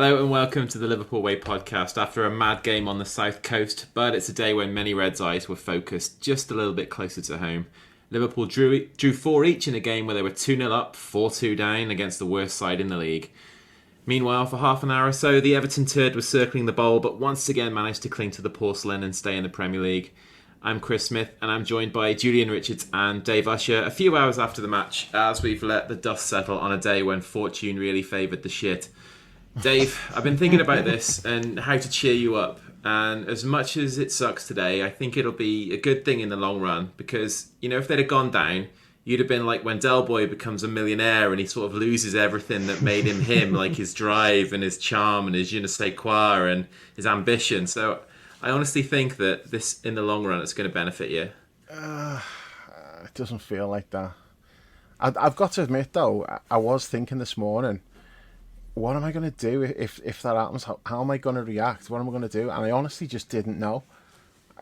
Hello and welcome to the Liverpool Way podcast. After a mad game on the south coast, but it's a day when many Reds' eyes were focused just a little bit closer to home. Liverpool drew 4 each in a game where they were 2-0 up, 4-2 down against the worst side in the league. Meanwhile, for half an hour or so, the Everton turd was circling the bowl, but once again managed to cling to the porcelain and stay in the Premier League. I'm Chris Smith, and I'm joined by Julian Richards and Dave Usher a few hours after the match, as we've let the dust settle on a day when fortune really favoured the shit. Dave, I've been thinking about this and how to cheer you up. And as much as it sucks today, I think it'll be a good thing in the long run because, if they'd have gone down, you'd have been like when Del Boy becomes a millionaire and he sort of loses everything that made him him, like his drive and his charm and his je ne sais quoi and his ambition. So I honestly think that this, in the long run, it's going to benefit you. It doesn't feel like that. I've got to admit, though, I was thinking this morning, what am I going to do if that happens? How am I going to react? What am I going to do? And I honestly just didn't know.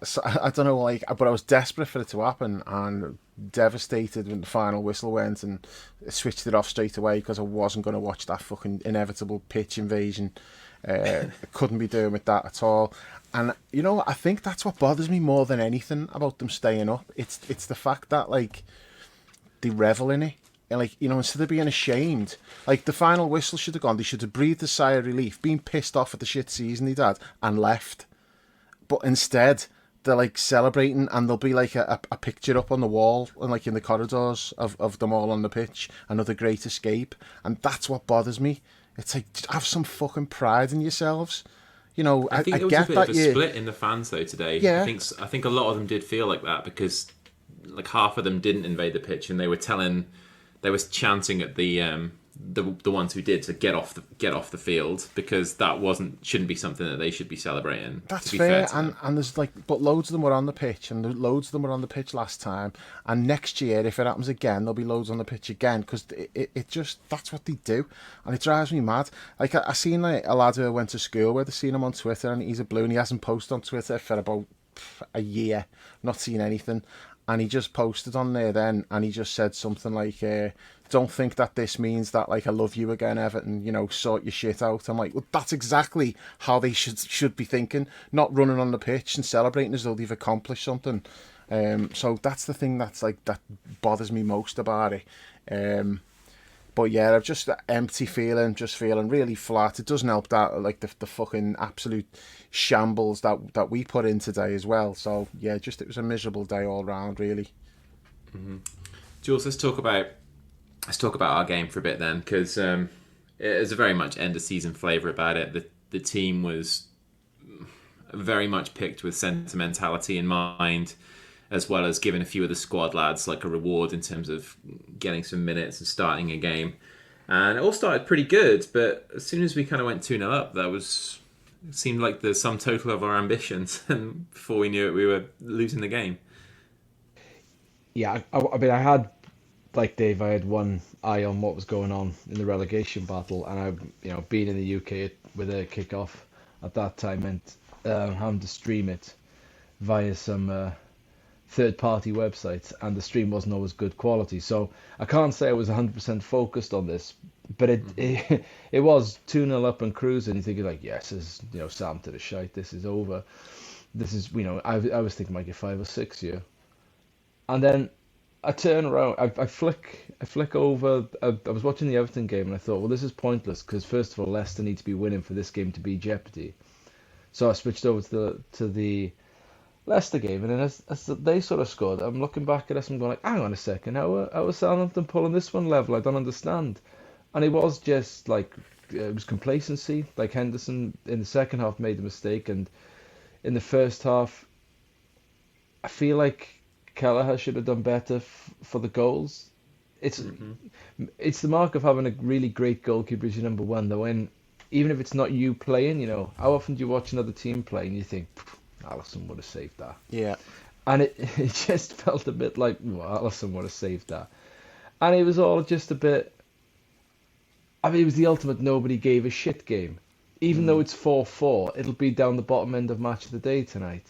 So, I don't know, but I was desperate for it to happen and devastated when the final whistle went and switched it off straight away because I wasn't going to watch that fucking inevitable pitch invasion. I couldn't be doing with that at all. And, I think that's what bothers me more than anything about them staying up. It's the fact that, they revel in it. And, instead of being ashamed, the final whistle should have gone. They should have breathed a sigh of relief, been pissed off at the shit season they'd had, and left. But instead, they're, celebrating, and there'll be, a picture up on the wall, and, in the corridors of them all on the pitch, another great escape. And that's what bothers me. It's have some fucking pride in yourselves. I think there was a bit of a split in the fans, though, today. Yeah. I think a lot of them did feel like that because, half of them didn't invade the pitch, and they were chanting at the ones who did to get off the field because that shouldn't be something that they should be celebrating. That's fair, and there's but loads of them were on the pitch, and loads of them were on the pitch last time. And next year, if it happens again, there'll be loads on the pitch again because it just that's what they do, and it drives me mad. I seen a lad who I went to school with. I seen him on Twitter, and he's a blue, and he hasn't posted on Twitter for about a year, not seen anything. And he just posted on there then, and he just said something like, don't think that this means that, I love you again, Everton, sort your shit out. I'm like, well, that's exactly how they should be thinking, not running on the pitch and celebrating as though they've accomplished something. So that's the thing that bothers me most about it. But yeah, I've just that empty feeling, just feeling really flat. It doesn't help that the fucking absolute shambles that we put in today as well. So yeah, it was a miserable day all round, really. Mm-hmm. Jules, let's talk about our game for a bit then, because it is a very much end of season flavour about it. The team was very much picked with sentimentality in mind, as well as giving a few of the squad lads a reward in terms of getting some minutes and starting a game. And it all started pretty good, but as soon as we kind of went 2-0 up, it seemed like the sum total of our ambitions. And before we knew it, we were losing the game. Yeah, I mean, I had, like Dave, I had one eye on what was going on in the relegation battle. And being in the UK with a kick-off at that time meant having to stream it via some third-party websites, and the stream wasn't always good quality. So I can't say I was 100% focused on this, but it was 2-0 up and cruising. You think yes, this is, Southampton is shite. This is over. This is, I was thinking might get 5 or 6 here, and then I turn around. I flick over. I was watching the Everton game, and I thought, well, this is pointless because first of all, Leicester need to be winning for this game to be jeopardy. So I switched over to the Leicester game, and then as they sort of scored, I'm looking back at us and going hang on a second, how was Southampton pulling this one level? I don't understand. And it was just it was complacency. Henderson in the second half made the mistake, and in the first half, I feel like Kelleher should have done better for the goals. It's the mark of having a really great goalkeeper as your number one, though. And even if it's not you playing, how often do you watch another team play and you think, Alisson would have saved that. Yeah. And it just felt a bit like, well, Alisson would have saved that. And it was all just a bit, it was the ultimate nobody gave a shit game. Even though it's 4-4, it'll be down the bottom end of match of the day tonight.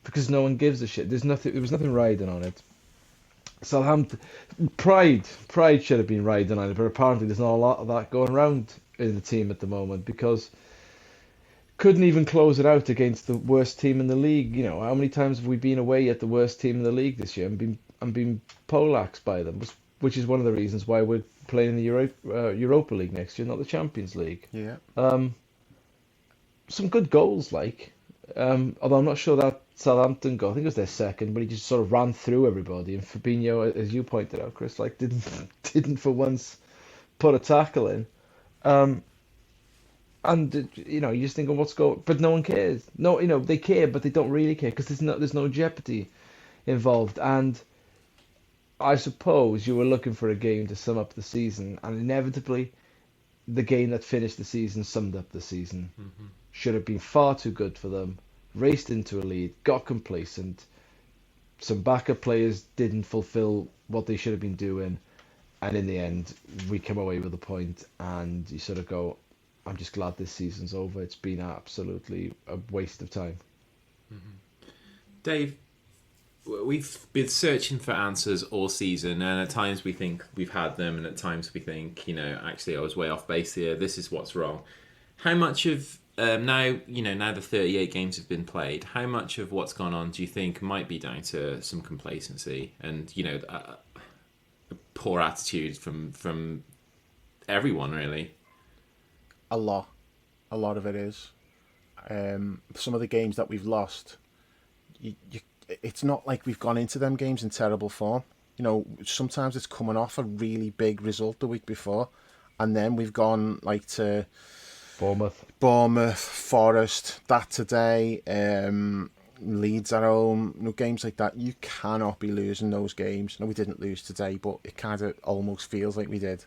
Because no one gives a shit. There was nothing riding on it. Southampton, pride should have been riding on it, but apparently there's not a lot of that going around in the team at the moment because couldn't even close it out against the worst team in the league. You know, how many times have we been away at the worst team in the league this year and been poleaxed by them, which is one of the reasons why we're playing in the Europa League next year, not the Champions League. Yeah. Some good goals, although I'm not sure that Southampton goal, I think it was their second, but he just sort of ran through everybody. And Fabinho, as you pointed out, Chris, didn't for once put a tackle in. And you're just thinking, what's going? But no one cares. No, they care, but they don't really care because there's no jeopardy involved. And I suppose you were looking for a game to sum up the season, and inevitably, the game that finished the season summed up the season. Mm-hmm. Should have been far too good for them. Raced into a lead, got complacent. Some backup players didn't fulfill what they should have been doing, and in the end, we come away with a point. And you sort of go, I'm just glad this season's over. It's been absolutely a waste of time. Mm-hmm. Dave, we've been searching for answers all season, and at times we think we've had them, and at times we think, actually I was way off base here. This is what's wrong. How much of now the 38 games have been played, how much of what's gone on do you think might be down to some complacency and a poor attitude from everyone really? A lot of it is. Some of the games that we've lost, it's not like we've gone into them games in terrible form. Sometimes it's coming off a really big result the week before, and then we've gone to Bournemouth, Forest, that today, Leeds at home, games like that. You cannot be losing those games. No, we didn't lose today, but it kind of almost feels like we did.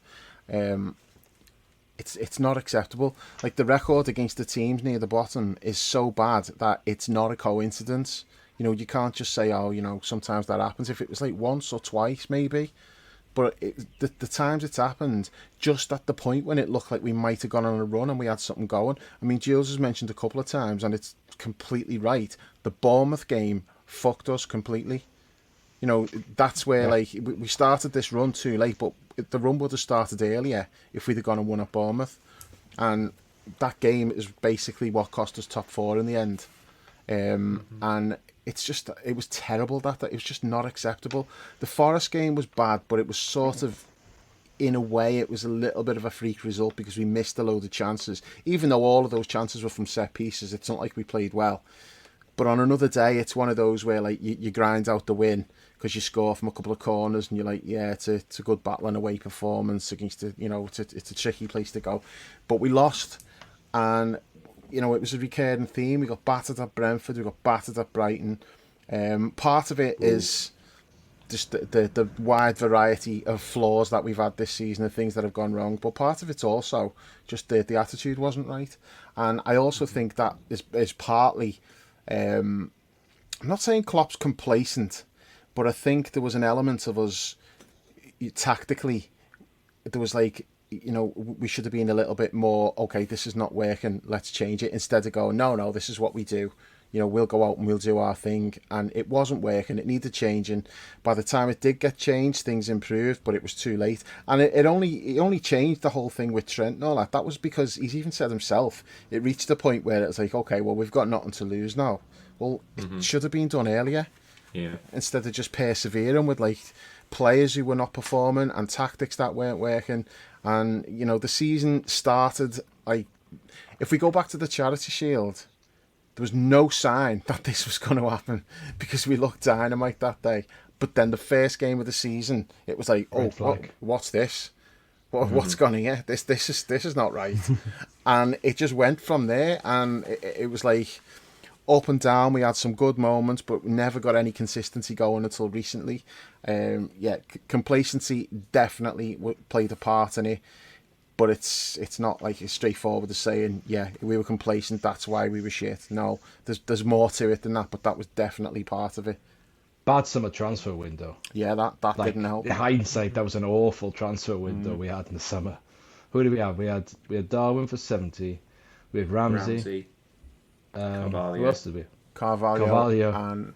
It's not acceptable. The record against the teams near the bottom is so bad that it's not a coincidence. You can't just say, sometimes that happens. If it was once or twice, maybe. But the times it's happened, just at the point when it looked like we might have gone on a run and we had something going. I mean, Jules has mentioned a couple of times, and it's completely right. The Bournemouth game fucked us completely. That's where, we started this run too late, but the run would have started earlier if we'd have gone and won at Bournemouth. And that game is basically what cost us top four in the end. And it was terrible. That it was just not acceptable. The Forest game was bad, but it was sort of, in a way, it was a little bit of a freak result because we missed a load of chances. Even though all of those chances were from set pieces, it's not like we played well. But on another day, it's one of those where you grind out the win because you score from a couple of corners and you're like, yeah, it's a good battle and away performance against it's a tricky place to go. But we lost, and it was a recurring theme. We got battered at Brentford, we got battered at Brighton. Part of it is just the wide variety of flaws that we've had this season and things that have gone wrong. But part of it's also just the attitude wasn't right. And I also think that is partly, I'm not saying Klopp's complacent, but I think there was an element of us tactically, there was we should have been a little bit more, okay, this is not working, let's change it, instead of going, no, this is what we do. We'll go out and we'll do our thing. And it wasn't working, it needed changing. By the time it did get changed, things improved, but it was too late. And it only changed the whole thing with Trent and all that. That was because he's even said himself, it reached a point where it's okay, well, we've got nothing to lose now. Well, it should have been done earlier. Yeah. Instead of just persevering with players who were not performing and tactics that weren't working. And the season started if we go back to the Charity Shield, there was no sign that this was going to happen because we looked dynamite that day. But then the first game of the season, it was what's this? What's gone here? This is not right. And it just went from there, and it was up and down. We had some good moments, but we never got any consistency going until recently. Complacency definitely played a part in it, but it's not it's straightforward as saying, yeah, we were complacent, that's why we were shit. No, there's more to it than that, but that was definitely part of it. Bad summer transfer window. Yeah, that didn't help. In hindsight, that was an awful transfer window we had in the summer. Who did we have? We had Darwin for 70. We had Ramsey. Carvalho. Who else did we? Carvalho. And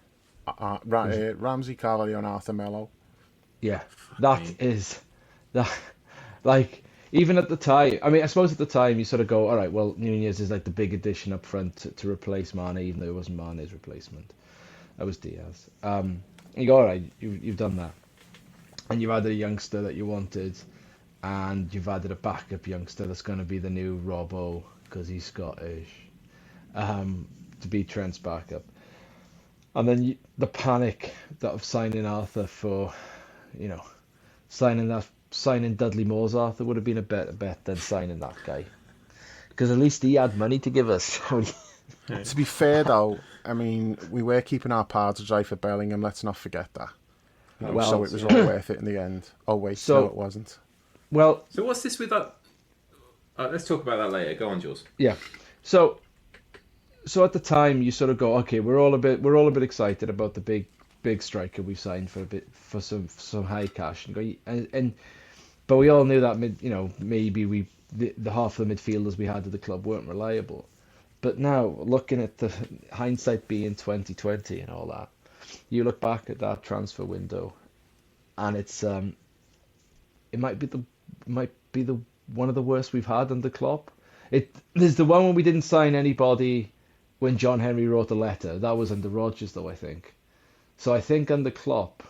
Ramsey, Carvalho, and Arthur Mello. Yeah, that is that. even at the time, I mean, I suppose at the time you sort of go, all right, well, Nunez is like the big addition up front to replace Mane, even though it wasn't Mane's replacement. That was Diaz. You go, all right, you've done that. And you've added a youngster that you wanted, and you've added a backup youngster that's going to be the new Robbo, because he's Scottish, to be Trent's backup. And then the panic of signing Arthur for, signing Dudley Moore's Arthur would have been a better bet than signing that guy. Because at least he had money to give us. To be fair, though, I mean, we were keeping our powder dry for Bellingham. Let's not forget that. So it was all worth it in the end. Oh wait, no, it wasn't. Well, so what's this with that? Let's talk about that later. Go on, Jules. Yeah. So at the time, you sort of go, okay, we're all a bit excited about the big striker we signed for some high cash, but we all knew that maybe the half of the midfielders we had at the club weren't reliable. But now, looking at the hindsight being 2020 and all that, you look back at that transfer window, and it's it might be the one of the worst we've had under Klopp. There's the one when we didn't sign anybody when John Henry wrote a letter. That was under Rodgers, though, I think. So I think under Klopp,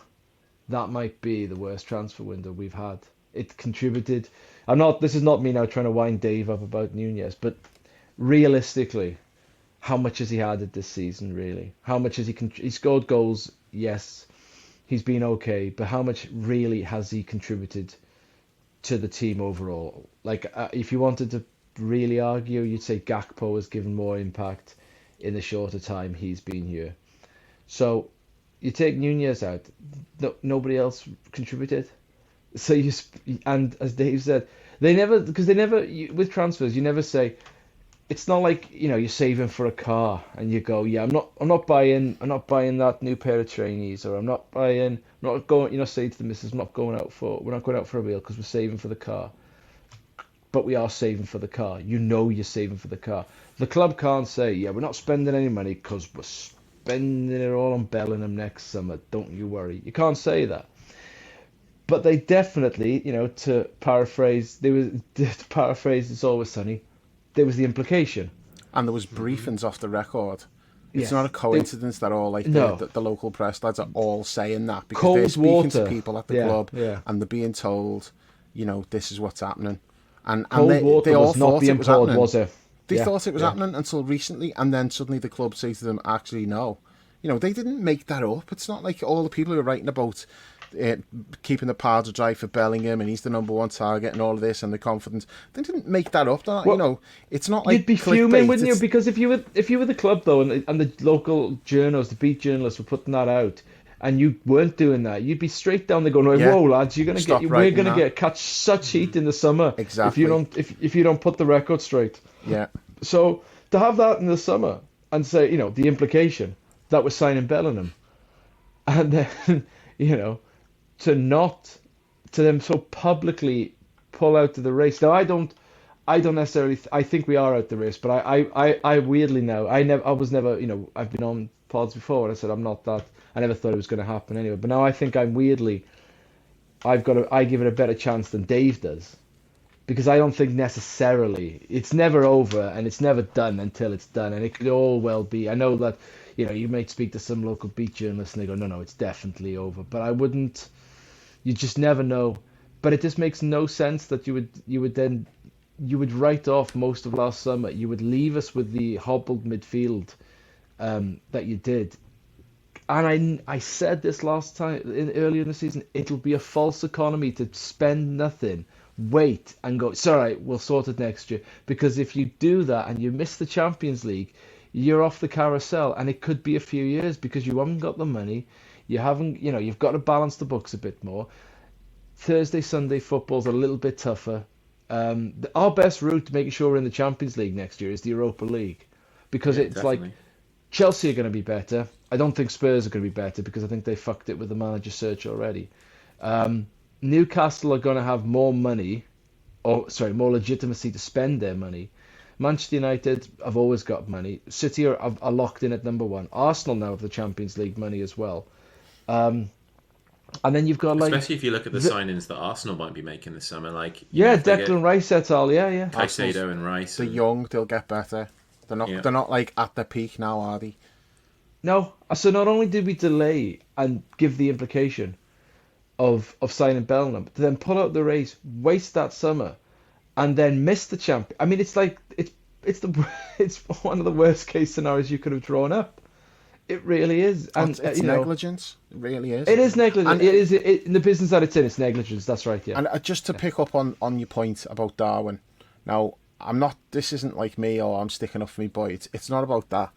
that might be the worst transfer window we've had. It contributed. This is not me now trying to wind Dave up about Nunez, but realistically, how much has he added this season, really? How much has he scored goals? Yes, he's been okay, but how much really has he contributed to the team overall? Like, if you wanted to really argue, you'd say Gakpo has given more impact in the shorter time he's been here. So you take Nunez out, nobody else contributed. So and as Dave said, with transfers, you never say. It's not like you're saving for a car and you go, yeah, I'm not buying that new pair of trainees, or you're not saying to the missus, we're not going out for a meal because we're saving for the car. But we are saving for the car. You're saving for the car. The club can't say, yeah, we're not spending any money because we're spending it all on Bellingham next summer. Don't you worry. You can't say that. But they definitely, to paraphrase It's Always Sunny, there was the implication. And there was briefings off the record. It's Yes. not a coincidence that all the local press lads are all saying that, because Cold they're speaking water. to people at the Yeah, club, yeah. and they're being told, this is what's happening. And Cold water they all was not thought being it was poured, happening. was it? They Yeah, thought it was yeah. happening until recently, and then suddenly the club say to them, actually, no. They didn't make that up. It's not like all the people who are writing about keeping the powder dry for Bellingham and he's the number one target and all of this and the confidence. They didn't make that up. They're not, it's not like You'd be clickbait. fuming, wouldn't you? Because if you were the club though, and the local journals, the beat journalists were putting that out, and you weren't doing that, you'd be straight down there going, "Whoa, lads, we're gonna catch such heat in the summer Exactly. if you don't put the record straight." Yeah. So to have that in the summer and say, the implication that we're signing Bellingham, and then to them so publicly pull out of the race. Now I don't necessarily. I think we are out the race, but I weirdly now. I was never. I've been on pods before and I said I'm not that. I never thought it was going to happen anyway. But now I think I'm weirdly. I give it a better chance than Dave does, because I don't think necessarily it's never over and it's never done until it's done, and it could all well be. I know that you might speak to some local beat journalists and they go, no, it's definitely over. But I wouldn't. You just never know. But it just makes no sense that you would write off most of last summer. You would leave us with the hobbled midfield that you did. And I said this last time earlier in the season. It'll be a false economy to spend nothing, wait and go, it's all right, we'll sort it next year. Because if you do that and you miss the Champions League, you're off the carousel, and it could be a few years because you haven't got the money. You haven't, you've got to balance the books a bit more. Thursday, Sunday football's a little bit tougher. Our best route to making sure we're in the Champions League next year is the Europa League, because it's definitely. like Chelsea are going to be better. I don't think Spurs are going to be better because I think they fucked it with the manager search already. Newcastle are going to have more money, more legitimacy to spend their money. Manchester United have always got money. City are locked in at number one. Arsenal now have the Champions League money as well. And then you've got like Especially if you look at the signings that Arsenal might be making this summer, like yeah, if they Declan get Rice et al. Yeah. Caicedo and Rice. They're And, young, they'll get better. They're not. yeah. They're not like at their peak now, are they? No, so not only did we delay and give the implication of signing Bellingham, to then pull out the race, waste that summer, and then miss the champ. I mean, it's like it's the it's one of the worst case scenarios you could have drawn up. It really is, and It's negligence. It really is. It is negligence. And It is in the business that it's in. It's negligence. That's right. Yeah. And just to pick up on your point about Darwin, now I'm not. This isn't like me or I'm sticking up for me boy. It's not about that.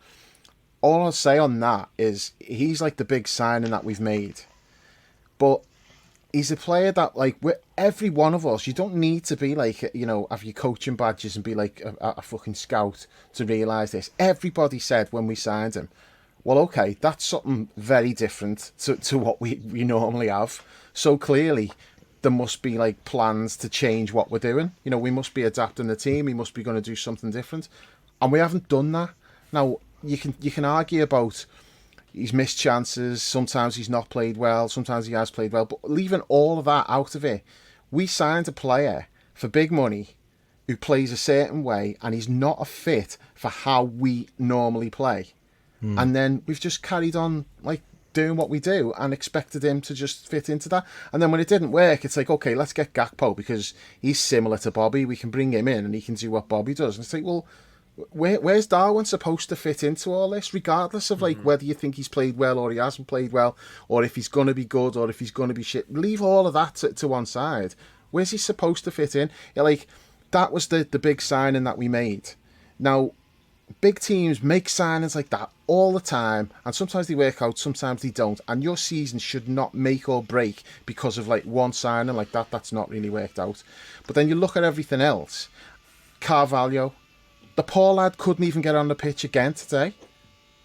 All I'll say on that is he's like the big signing that we've made, but he's a player that like every one of us. You don't need to be like have your coaching badges and be like a fucking scout to realise this. Everybody said when we signed him, well, okay, that's something very different to what we normally have. So clearly, there must be like plans to change what we're doing. We must be adapting the team. We must be going to do something different, and we haven't done that. Now you can argue about he's missed chances. Sometimes he's not played well. Sometimes he has played well. But leaving all of that out of it, we signed a player for big money who plays a certain way, and he's not a fit for how we normally play. And then we've just carried on like doing what we do and expected him to just fit into that. And then when it didn't work, it's like, okay, let's get Gakpo because he's similar to Bobby. We can bring him in and he can do what Bobby does. And it's like, well, where's Darwin supposed to fit into all this, regardless of like whether you think he's played well or he hasn't played well, or if he's going to be good or if he's going to be shit. Leave all of that to one side. Where's he supposed to fit in? Like, that was the big signing that we made. Now, big teams make signings like that all the time, and sometimes they work out, sometimes they don't, and your season should not make or break because of like one signing like that that's not really worked out. But then you look at everything else. Carvalho, the poor lad couldn't even get on the pitch again today.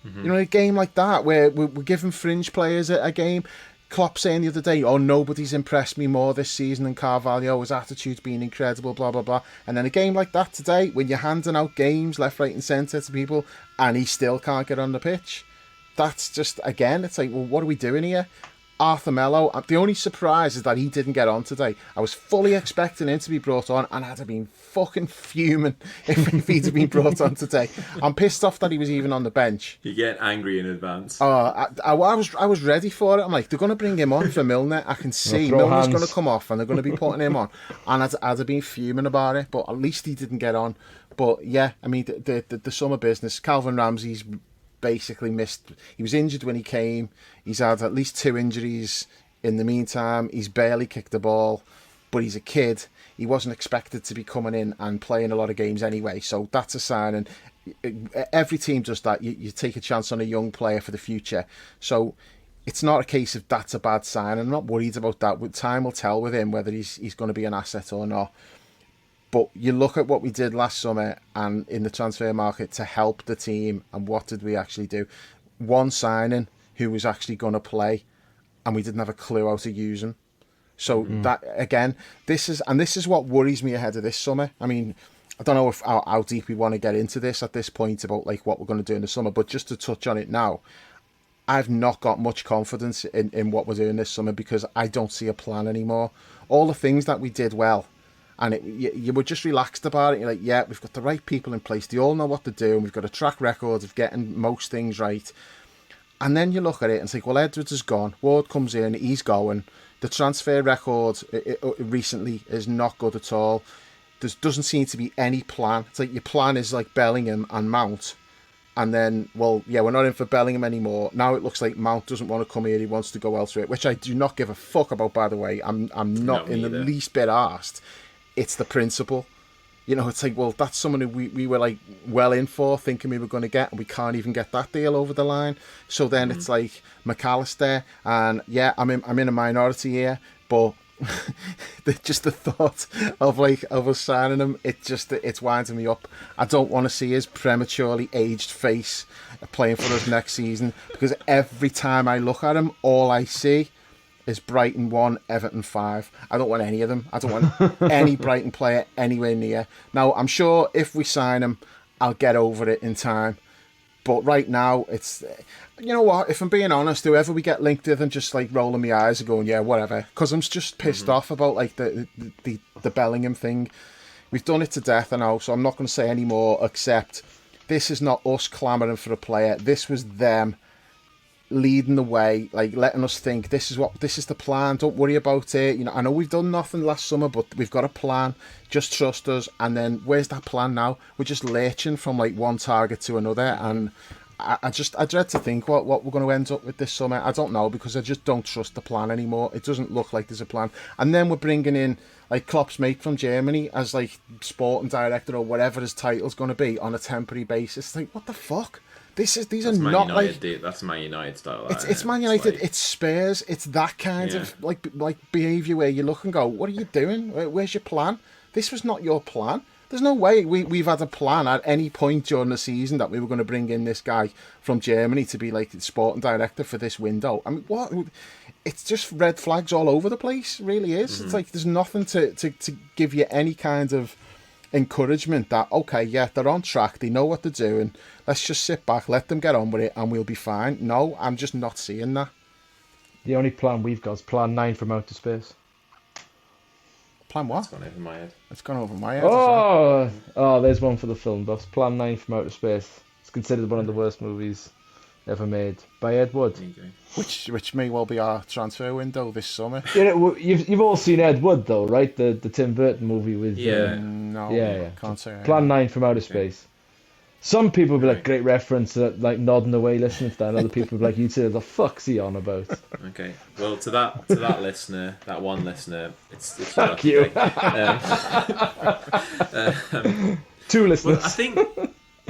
A game like that where we're giving fringe players a game. Klopp saying the other day, oh, nobody's impressed me more this season than Carvalho. His attitude's been incredible, blah, blah, blah. And then a game like that today, when you're handing out games left, right and centre to people, and he still can't get on the pitch. That's just, again, it's like, well, what are we doing here? Arthur Melo, the only surprise is that he didn't get on today. I was fully expecting him to be brought on, and I'd have been fucking fuming if he'd have been brought on today. I'm pissed off that he was even on the bench. You get angry in advance. I was ready for it. I'm like, they're going to bring him on for Milner. I can see Milner's going to come off, and they're going to be putting him on. And I'd have been fuming about it, but at least he didn't get on. But yeah, I mean, the summer business, Calvin Ramsey's basically missed. He was injured when he came. He's had at least 2 injuries in the meantime. He's barely kicked the ball, but he's a kid. He wasn't expected to be coming in and playing a lot of games anyway, so that's a sign. And every team does that. You take a chance on a young player for the future. So it's not a case of that's a bad sign. I'm not worried about that. Time will tell with him whether he's going to be an asset or not. But you look at what we did last summer and in the transfer market to help the team, and what did we actually do? One signing who was actually going to play, and we didn't have a clue how to use him. So that, again, this is what worries me ahead of this summer. I mean, I don't know how deep we want to get into this at this point about like what we're going to do in the summer, but just to touch on it now, I've not got much confidence in what we're doing this summer because I don't see a plan anymore. All the things that we did well, and you were just relaxed about it. You're like, yeah, we've got the right people in place. They all know what to do, and we've got a track record of getting most things right. And then you look at it and think, well, Edwards is gone. Ward comes in, he's going. The transfer record recently is not good at all. There doesn't seem to be any plan. It's like your plan is like Bellingham and Mount. And then, well, yeah, we're not in for Bellingham anymore. Now it looks like Mount doesn't want to come here. He wants to go elsewhere, which I do not give a fuck about, by the way. I'm not in the least bit arsed. It's the principle. You know, it's like, well, that's someone who we were like well in for, thinking we were going to get, and we can't even get that deal over the line. So then it's like McAllister, and yeah, I'm in a minority here, but just the thought of us signing him, it's winding me up. I don't want to see his prematurely aged face playing for us next season, because every time I look at him, all I see is Brighton 1, Everton 5. I don't want any of them. I don't want any Brighton player anywhere near. Now, I'm sure if we sign him, I'll get over it in time. But right now, it's, you know what, if I'm being honest, whoever we get linked with, I'm just like rolling my eyes and going, yeah, whatever. Because I'm just pissed off about like the Bellingham thing. We've done it to death, I know, so I'm not going to say any more, except this is not us clamouring for a player. This was them leading the way, like letting us think this is the plan. Don't worry about it. You know, I know we've done nothing last summer, but we've got a plan. Just trust us. And then where's that plan now? We're just lurching from like one target to another, and I dread to think what we're going to end up with this summer. I don't know, because I just don't trust the plan anymore. It doesn't look like there's a plan. And then we're bringing in like Klopp's mate from Germany as like sporting director or whatever his title's going to be on a temporary basis. It's like, what the fuck? These are not United, like that's Man United style. It's Man United. It's Spurs. It's that kind of like behaviour where you look and go, "What are you doing? Where's your plan? This was not your plan." There's no way we've had a plan at any point during the season that we were going to bring in this guy from Germany to be like the sporting director for this window. I mean, what? It's just red flags all over the place. It really is. It's like there's nothing to give you any kind of encouragement that, okay, yeah, they're on track, they know what they're doing, let's just sit back, let them get on with it and we'll be fine. No, I'm just not seeing that. The only plan we've got is Plan 9 from outer space. Plan what? It's gone over my head. It's gone over my head. Oh, there's one for the film buffs. Plan 9 from outer space. It's considered one of the worst movies ever made by Ed Wood. There you go. Which may well be our transfer window this summer. You know, you've all seen Ed Wood though, right? The Tim Burton movie with No, yeah. Can't say. Plan 9 from outer space. Some people will be like, great reference, like nodding away listening to that, and other people will be like, you two, the fuck's he on about? Okay, well, to that listener, that one listener, it's Fuck you. Two listeners. Well,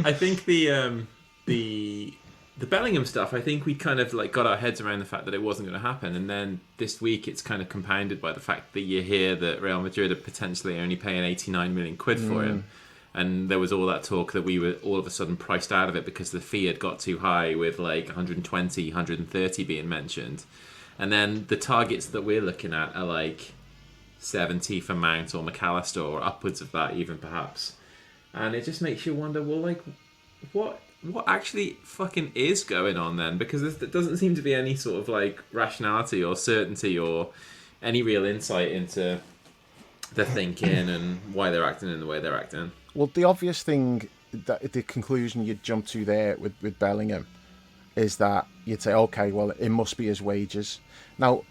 I think the Bellingham stuff, I think we kind of like got our heads around the fact that it wasn't going to happen, and then this week it's kind of compounded by the fact that you hear that Real Madrid are potentially only paying 89 million quid for him, and there was all that talk that we were all of a sudden priced out of it because the fee had got too high, with like 120, 130 being mentioned, and then the targets that we're looking at are like 70 for Mount or McAllister, or upwards of that even perhaps, and it just makes you wonder, well, like what actually fucking is going on then? Because there doesn't seem to be any sort of like rationality or certainty or any real insight into their thinking and why they're acting in the way they're acting. Well, the obvious thing, that the conclusion you'd jump to there with Bellingham is that you'd say, okay, well, it must be his wages. Now,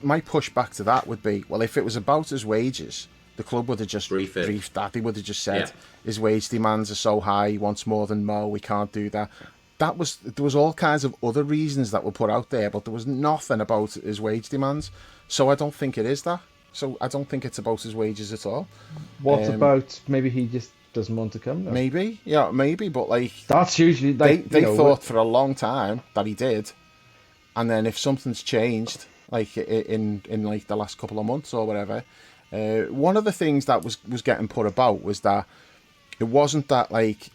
my pushback to that would be, well, if it was about his wages, the club would have just briefed that. They would have just said, his wage demands are so high, he wants more than Mo, we can't do that. There was all kinds of other reasons that were put out there, but there was nothing about his wage demands. So I don't think it is that. So I don't think it's about his wages at all. What about maybe he just doesn't want to come now? Maybe, but like that's usually like, they thought for a long time that he did, and then if something's changed, like in like the last couple of months or whatever, one of the things that was getting put about was that it wasn't that like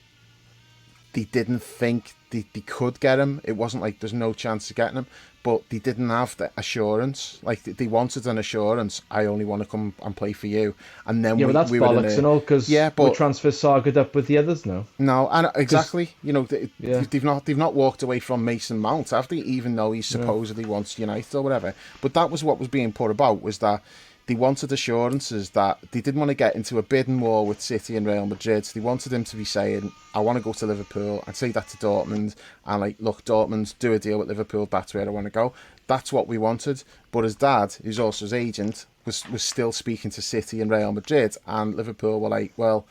they didn't think they could get him. It wasn't like there's no chance of getting him, but they didn't have the assurance. Like they wanted an assurance. I only want to come and play for you, and then but that's bollocks and all, because we transfer sagged up with the others now. No, and exactly. You know, they've not walked away from Mason Mount, have they? Even though he supposedly wants United or whatever. But that was what was being put about, was that they wanted assurances that they didn't want to get into a bidding war with City and Real Madrid. They wanted him to be saying, I want to go to Liverpool, and say that to Dortmund, and like, look, Dortmund, do a deal with Liverpool, that's where I want to go. That's what we wanted. But his dad, who's also his agent, was still speaking to City and Real Madrid, and Liverpool were like, well,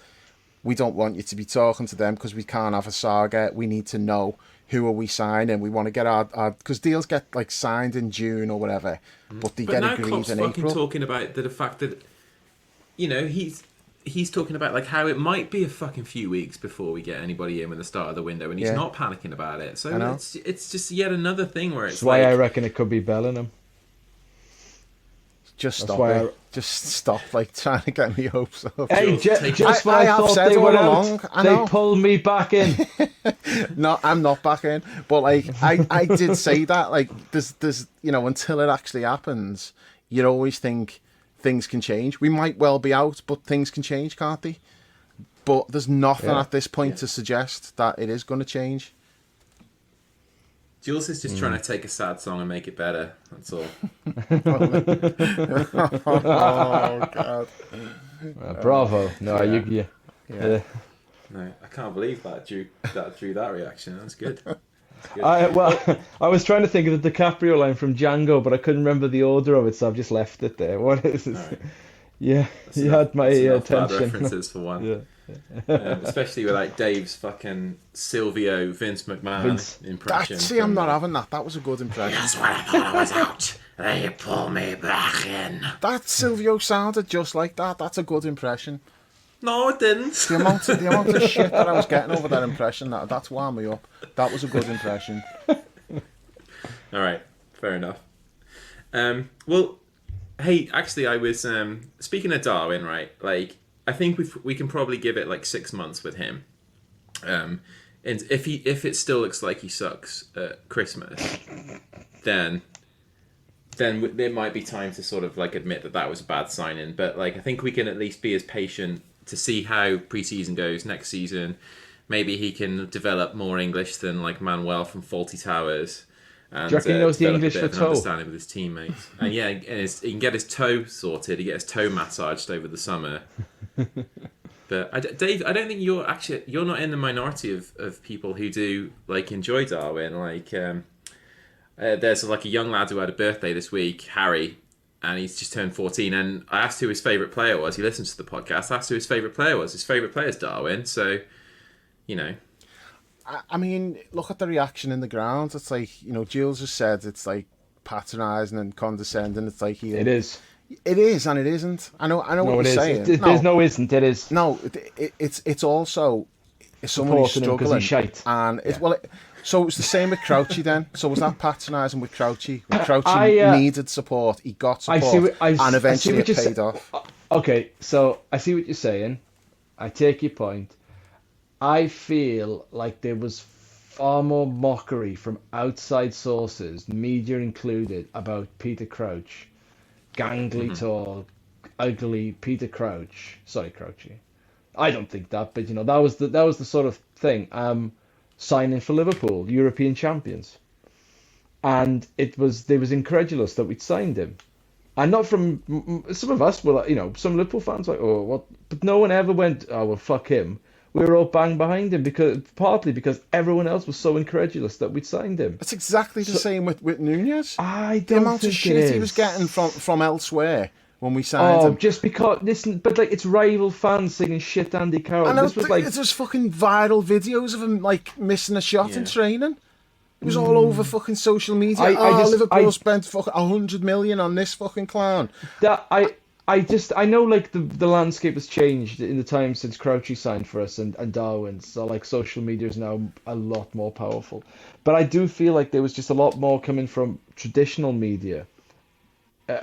we don't want you to be talking to them because we can't have a saga. We need to know, who are we signing? We want to get our because deals get like signed in June or whatever, but they get agreed in April. Fucking talking about the fact that, you know, he's talking about like how it might be a fucking few weeks before we get anybody in with the start of the window, and he's not panicking about it. So it's just yet another thing where it's that's why I reckon it could be Bellingham. Just stop it. Just stop, like, trying to get me hopes up. Hey, just when I thought they were out, they pulled me back in. No, I'm not back in. But, like, I did say that. Like, there's you know, until it actually happens, you always think things can change. We might well be out, but things can change, can't they? But there's nothing at this point to suggest that it is going to change. Jules is just trying to take a sad song and make it better. That's all. Oh God! Bravo! No, Yeah. yeah. No, I can't believe that drew that reaction. That's good. That's good. I was trying to think of the DiCaprio line from Django, but I couldn't remember the order of it, so I've just left it there. What is it? All right. Yeah, That's you enough, had my that's enough bad attention. references for one. Yeah. Especially with like Dave's fucking Silvio Vince McMahon Vince. impression. See, I'm not having that. That was a good impression. That's when I thought I was out. They pull me back in. That Silvio sounded just like that. That's a good impression. No, it didn't. The amount of shit that I was getting over that impression, that's wound me up. That was a good impression. All right, fair enough. Well, hey, actually, I was speaking of Darwin, right? Like, I think we can probably give it like 6 months with him. And if it still looks like he sucks at Christmas, then there might be time to sort of like admit that was a bad signing. But like, I think we can at least be as patient to see how preseason goes next season. Maybe he can develop more English than like Manuel from Faulty Towers. And, Do you reckon he knows the develop a English bit for of an toe? understanding with his teammates. And yeah, he can get his toe sorted. He get his toe massaged over the summer. But Dave, I don't think you're not in the minority of people who do like enjoy Darwin. Like there's like a young lad who had a birthday this week, Harry, and he's just turned 14. And I asked who his favourite player was. He listens to the podcast. I asked who his favourite player was. His favourite player is Darwin. So, you know. I mean, look at the reaction in the ground. It's like, Jules has said it's like patronising and condescending. It's like It is. It is and it isn't. I know No, what it you're is. saying. There's no isn't. It is. No, it's also someone who's Supporting him 'cause struggling. he's shite. And so it was the same with Crouchy then. So was that patronising with Crouchy? When Crouchy needed support, he got support, and eventually it paid off. Okay, so I see what you're saying. I take your point. I feel like there was far more mockery from outside sources, media included, about Peter Crouch. Gangly, tall, ugly Peter Crouch. Sorry, Crouchy. I don't think that, but that was the sort of thing. Signing for Liverpool, European champions, and they was incredulous that we'd signed him, and not from some of us were like, some Liverpool fans were like, oh what, but no one ever went, oh well, fuck him. We were all bang behind him partly because everyone else was so incredulous that we'd signed him. It's exactly the same with Nunez. I The don't amount of think shit it is. he was getting from elsewhere when we signed him. Just because but like it's rival fans singing shit Andy Carroll. I know, This was like there's fucking viral videos of him like missing a shot in training. It was all over fucking social media. Liverpool spent fucking 100 million on this fucking clown. that I know like the landscape has changed in the time since Crouchy signed for us and Darwin, so like social media is now a lot more powerful. But I do feel like there was just a lot more coming from traditional media,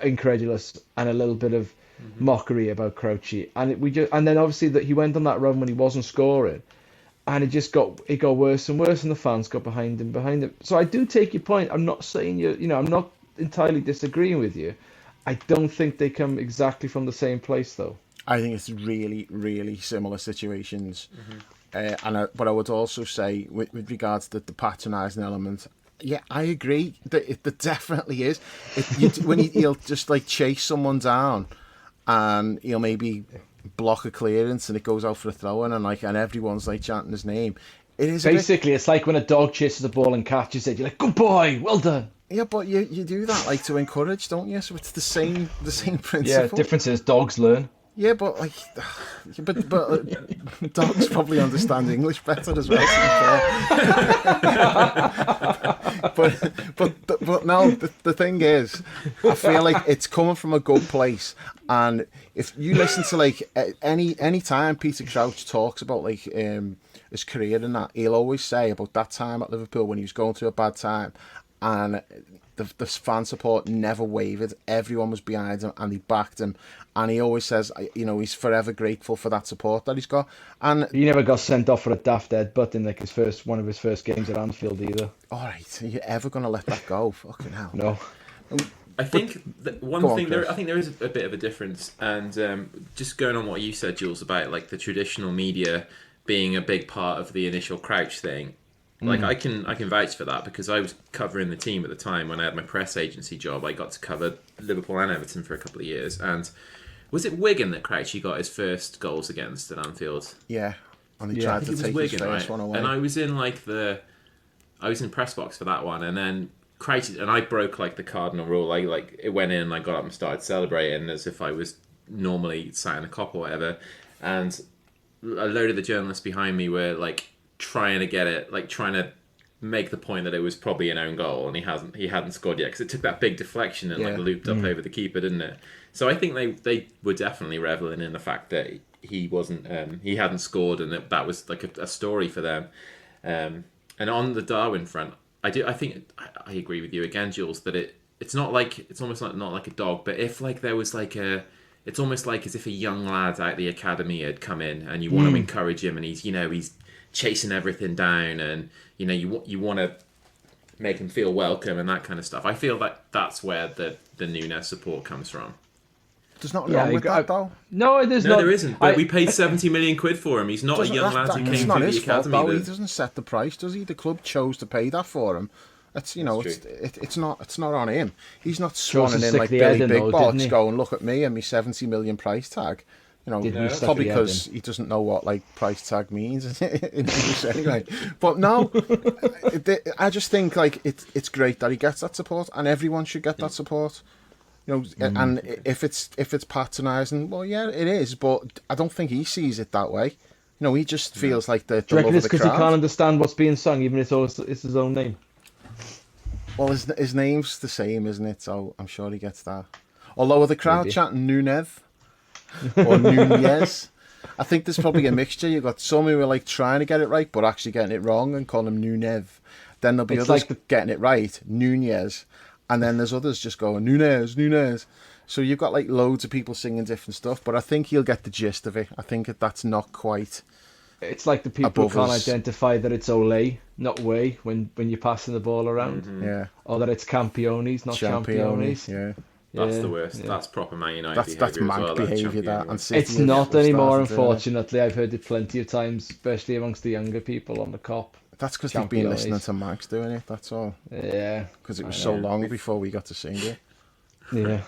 incredulous and a little bit of mockery about Crouchy, and then obviously that he went on that run when he wasn't scoring, and it got worse and worse, and the fans got behind him. So I do take your point. I'm not saying I'm not entirely disagreeing with you. I don't think they come exactly from the same place, though. I think it's really, really similar situations. But I would also say, with regards to the patronising element, yeah, I agree that it definitely is. He'll just like chase someone down, and he'll maybe block a clearance, and it goes out for a throw-in, and everyone's like chanting his name. It is basically it's like when a dog chases a ball and catches it. You're like, "Good boy, well done." Yeah, but you do that like to encourage, don't you? So it's the same principle. Yeah, difference is dogs learn. Yeah, but like, but dogs probably understand English better as well. but no, the thing is, I feel like it's coming from a good place. And if you listen to like any time Peter Crouch talks about like his career and that, he'll always say about that time at Liverpool when he was going through a bad time. And the fan support never wavered. Everyone was behind him and he backed him. And he always says, he's forever grateful for that support that he's got. And he never got sent off for a daft headbutt in like one of his first games at Anfield either. All right, are you ever going to let that go? Fucking hell. No. I think I think there is a bit of a difference, and just going on what you said, Jules, about like the traditional media being a big part of the initial Crouch thing. Like I can vouch for that because I was covering the team at the time when I had my press agency job. I got to cover Liverpool and Everton for a couple of years. And was it Wigan that Crouchy got his first goals against at Anfield? Yeah, and he Yeah, I tried think to It was take his Wigan, first right? one away. And I was in I was in press box for that one, and then Crouchy and I broke like the cardinal rule. It went in, and I got up and started celebrating as if I was normally sat in a cop or whatever. And a load of the journalists behind me were like trying to get it, like trying to make the point that it was probably an own goal and he hadn't scored yet because it took that big deflection and like Yeah. looped up over the keeper, didn't it? So I think they were definitely reveling in the fact that he wasn't he hadn't scored and that was like a story for them. And on the Darwin front, I think I agree with you again, Jules, that it's not like it's almost like not like a dog, but if like there was like it's almost like as if a young lad out the academy had come in and you want to encourage him and he's chasing everything down and you want to make him feel welcome and that kind of stuff. I feel like that's where the Nunes support comes from. There's nothing wrong with that, though. No, there's No, not. there isn't. But we paid 70 million quid for him. He's not a young lad who It's came not through his the fault, academy. though. He doesn't set the price, does he? The club chose to pay that for him. It's it's not on him. He's not swanning in like Billy Big Box going, look at me and my 70 million price tag. Probably because he doesn't know what like price tag means in English anyway. But no, I just think like it's great that he gets that support, and everyone should get that support. And if it's patronising, well, yeah, it is. But I don't think he sees it that way. He just feels like the Do you love reckon of it's the because he crowd. can't understand what's being sung, even if it's his own name? Well, his name's the same, isn't it? So I'm sure he gets that. Although the crowd chanting Nunez or Nunez, I think there's probably a mixture. You've got some who are like trying to get it right, but actually getting it wrong and calling him Nunez. Then there'll be others getting it right, Nunez. And then there's others just going, Nunez. So you've got like loads of people singing different stuff, but I think he'll get the gist of it. I think that's not quite... It's like the people who can't identify that it's Ole, not Way, when you're passing the ball around. Mm-hmm. Yeah. Or that it's Campiones, not Championes. Yeah. That's the worst. Yeah. That's proper Man United behaviour. That's mank behaviour, that. And it's not anymore, unfortunately. I've heard it plenty of times, especially amongst the younger people on the cop. That's because they've been listening to Max doing it, that's all. Yeah. Because it was so long before we got to sing it. Yeah.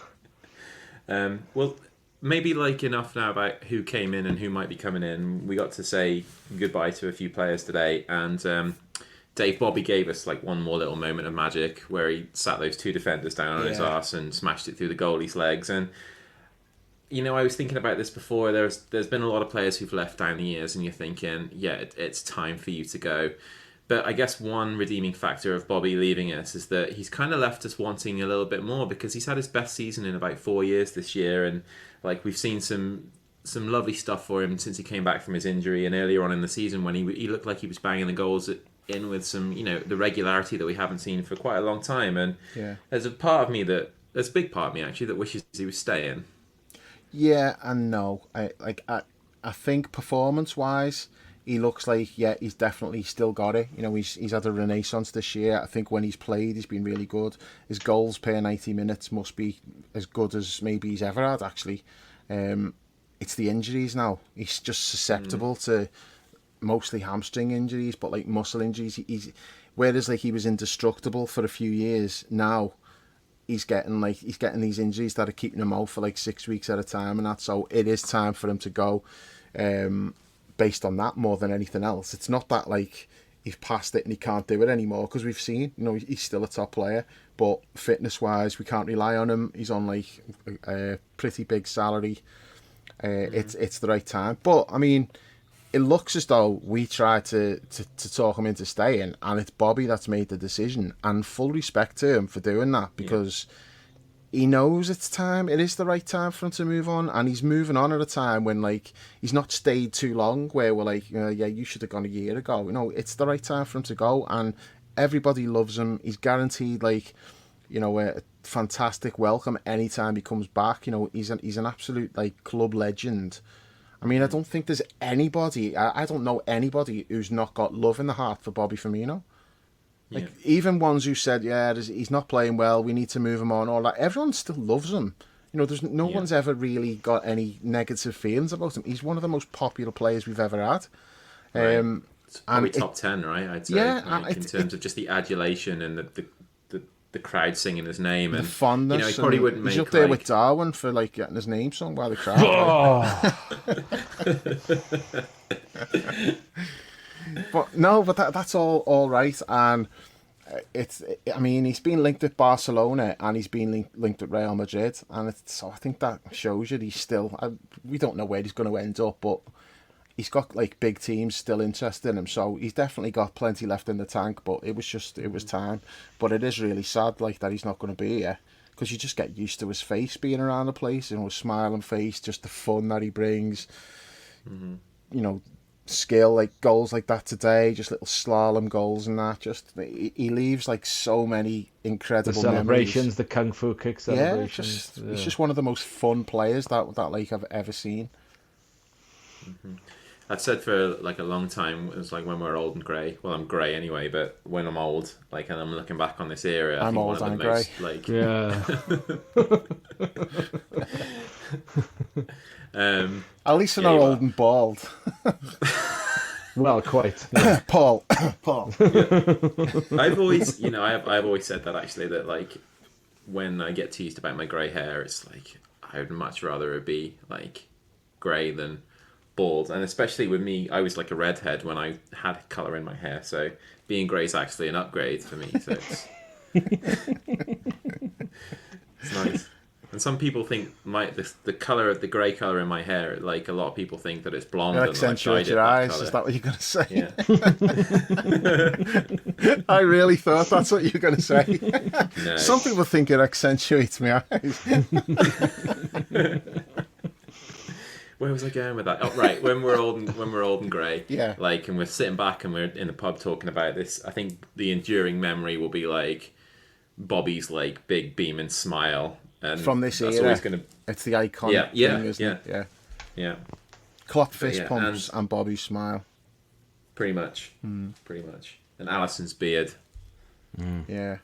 Well, maybe like enough now about who came in and who might be coming in. We got to say goodbye to a few players today, and Dave Bobby gave us like one more little moment of magic where he sat those two defenders down on his arse and smashed it through the goalie's legs. And I was thinking about this before. There's been a lot of players who've left down the years, and you're thinking, yeah, it's time for you to go. But I guess one redeeming factor of Bobby leaving us is that he's kind of left us wanting a little bit more, because he's had his best season in about 4 years this year, and like we've seen some lovely stuff for him since he came back from his injury, and earlier on in the season when he looked like he was banging the goals in with some the regularity that we haven't seen for quite a long time. And there's a big part of me actually that wishes he was staying. Yeah and no. I think performance wise he looks like, he's definitely still got it. He's had a renaissance this year. I think when he's played, he's been really good. His goals per 90 minutes must be as good as maybe he's ever had, actually. It's the injuries now. He's just susceptible to mostly hamstring injuries, but like muscle injuries. Whereas like he was indestructible for a few years, now he's getting these injuries that are keeping him out for like 6 weeks at a time, and that. So it is time for him to go. Based on that more than anything else. It's not that like he's past it and he can't do it anymore, because we've seen, he's still a top player, but fitness wise we can't rely on him. He's on like a pretty big salary. It's the right time. But I mean, it looks as though we tried to talk him into staying, and it's Bobby that's made the decision, and full respect to him for doing that, because he knows it's time. It is the right time for him to move on, and he's moving on at a time when like he's not stayed too long, where we're like, you should have gone a year ago. It's the right time for him to go, and everybody loves him. He's guaranteed like a fantastic welcome anytime he comes back. He's an absolute like club legend. I mean, I don't think there's anybody. I don't know anybody who's not got love in the heart for Bobby Firmino. Like, even ones who said, he's not playing well, we need to move him on, all that. Everyone still loves him. There's no one's ever really got any negative feelings about him. He's one of the most popular players we've ever had. Right. It's probably And top 10, right? I'd say, yeah, like, in terms of just the adulation and the crowd singing his name, the and fondness, he probably and wouldn't he's make up there like with Darwin for like getting his name sung by the crowd. But no, but that's all right, and I mean, he's been linked with Barcelona and he's been linked with Real Madrid, and so I think that shows you he's still. We don't know where he's going to end up, but he's got like big teams still interested in him, so he's definitely got plenty left in the tank. But it was time. But it is really sad, like, that he's not going to be here, because you just get used to his face being around the place, his smiling face, just the fun that he brings. You know, skill, like goals like that today, just little slalom goals and that. Just he leaves like so many incredible the celebrations, memories. the kung fu kick celebrations. Yeah, he's just one of the most fun players that like I've ever seen. I've said for like a long time, it was like when we're old and grey. Well, I'm grey anyway, but when I'm old, like, and I'm looking back on this era, I I'm think old one of and the grey. most like At least they're not you old and bald. Well, quite. Yeah. Paul. I've always, I've always said that, actually, that like when I get teased about my grey hair, it's like I would much rather it be like grey than bald. And especially with me, I was like a redhead when I had colour in my hair, so being grey is actually an upgrade for me. So it's nice. And some people think the colour of the grey colour in my hair, like a lot of people think that it's blonde. It and accentuates like, your eyes. Is that what you're going to say? Yeah. I really thought that's what you were going to say. No. Some people think it accentuates my eyes. Where was I going with that? Oh, right. When we're old and grey, Yeah. Like, and we're sitting back and we're in the pub talking about this. I think the enduring memory will be like Bobby's like big beaming smile, and From this that's era, always gonna. it's the iconic thing, isn't it? Yeah. Klopp fist yeah, pumps and Bobby's smile. Pretty much. And Alison's beard. Yeah.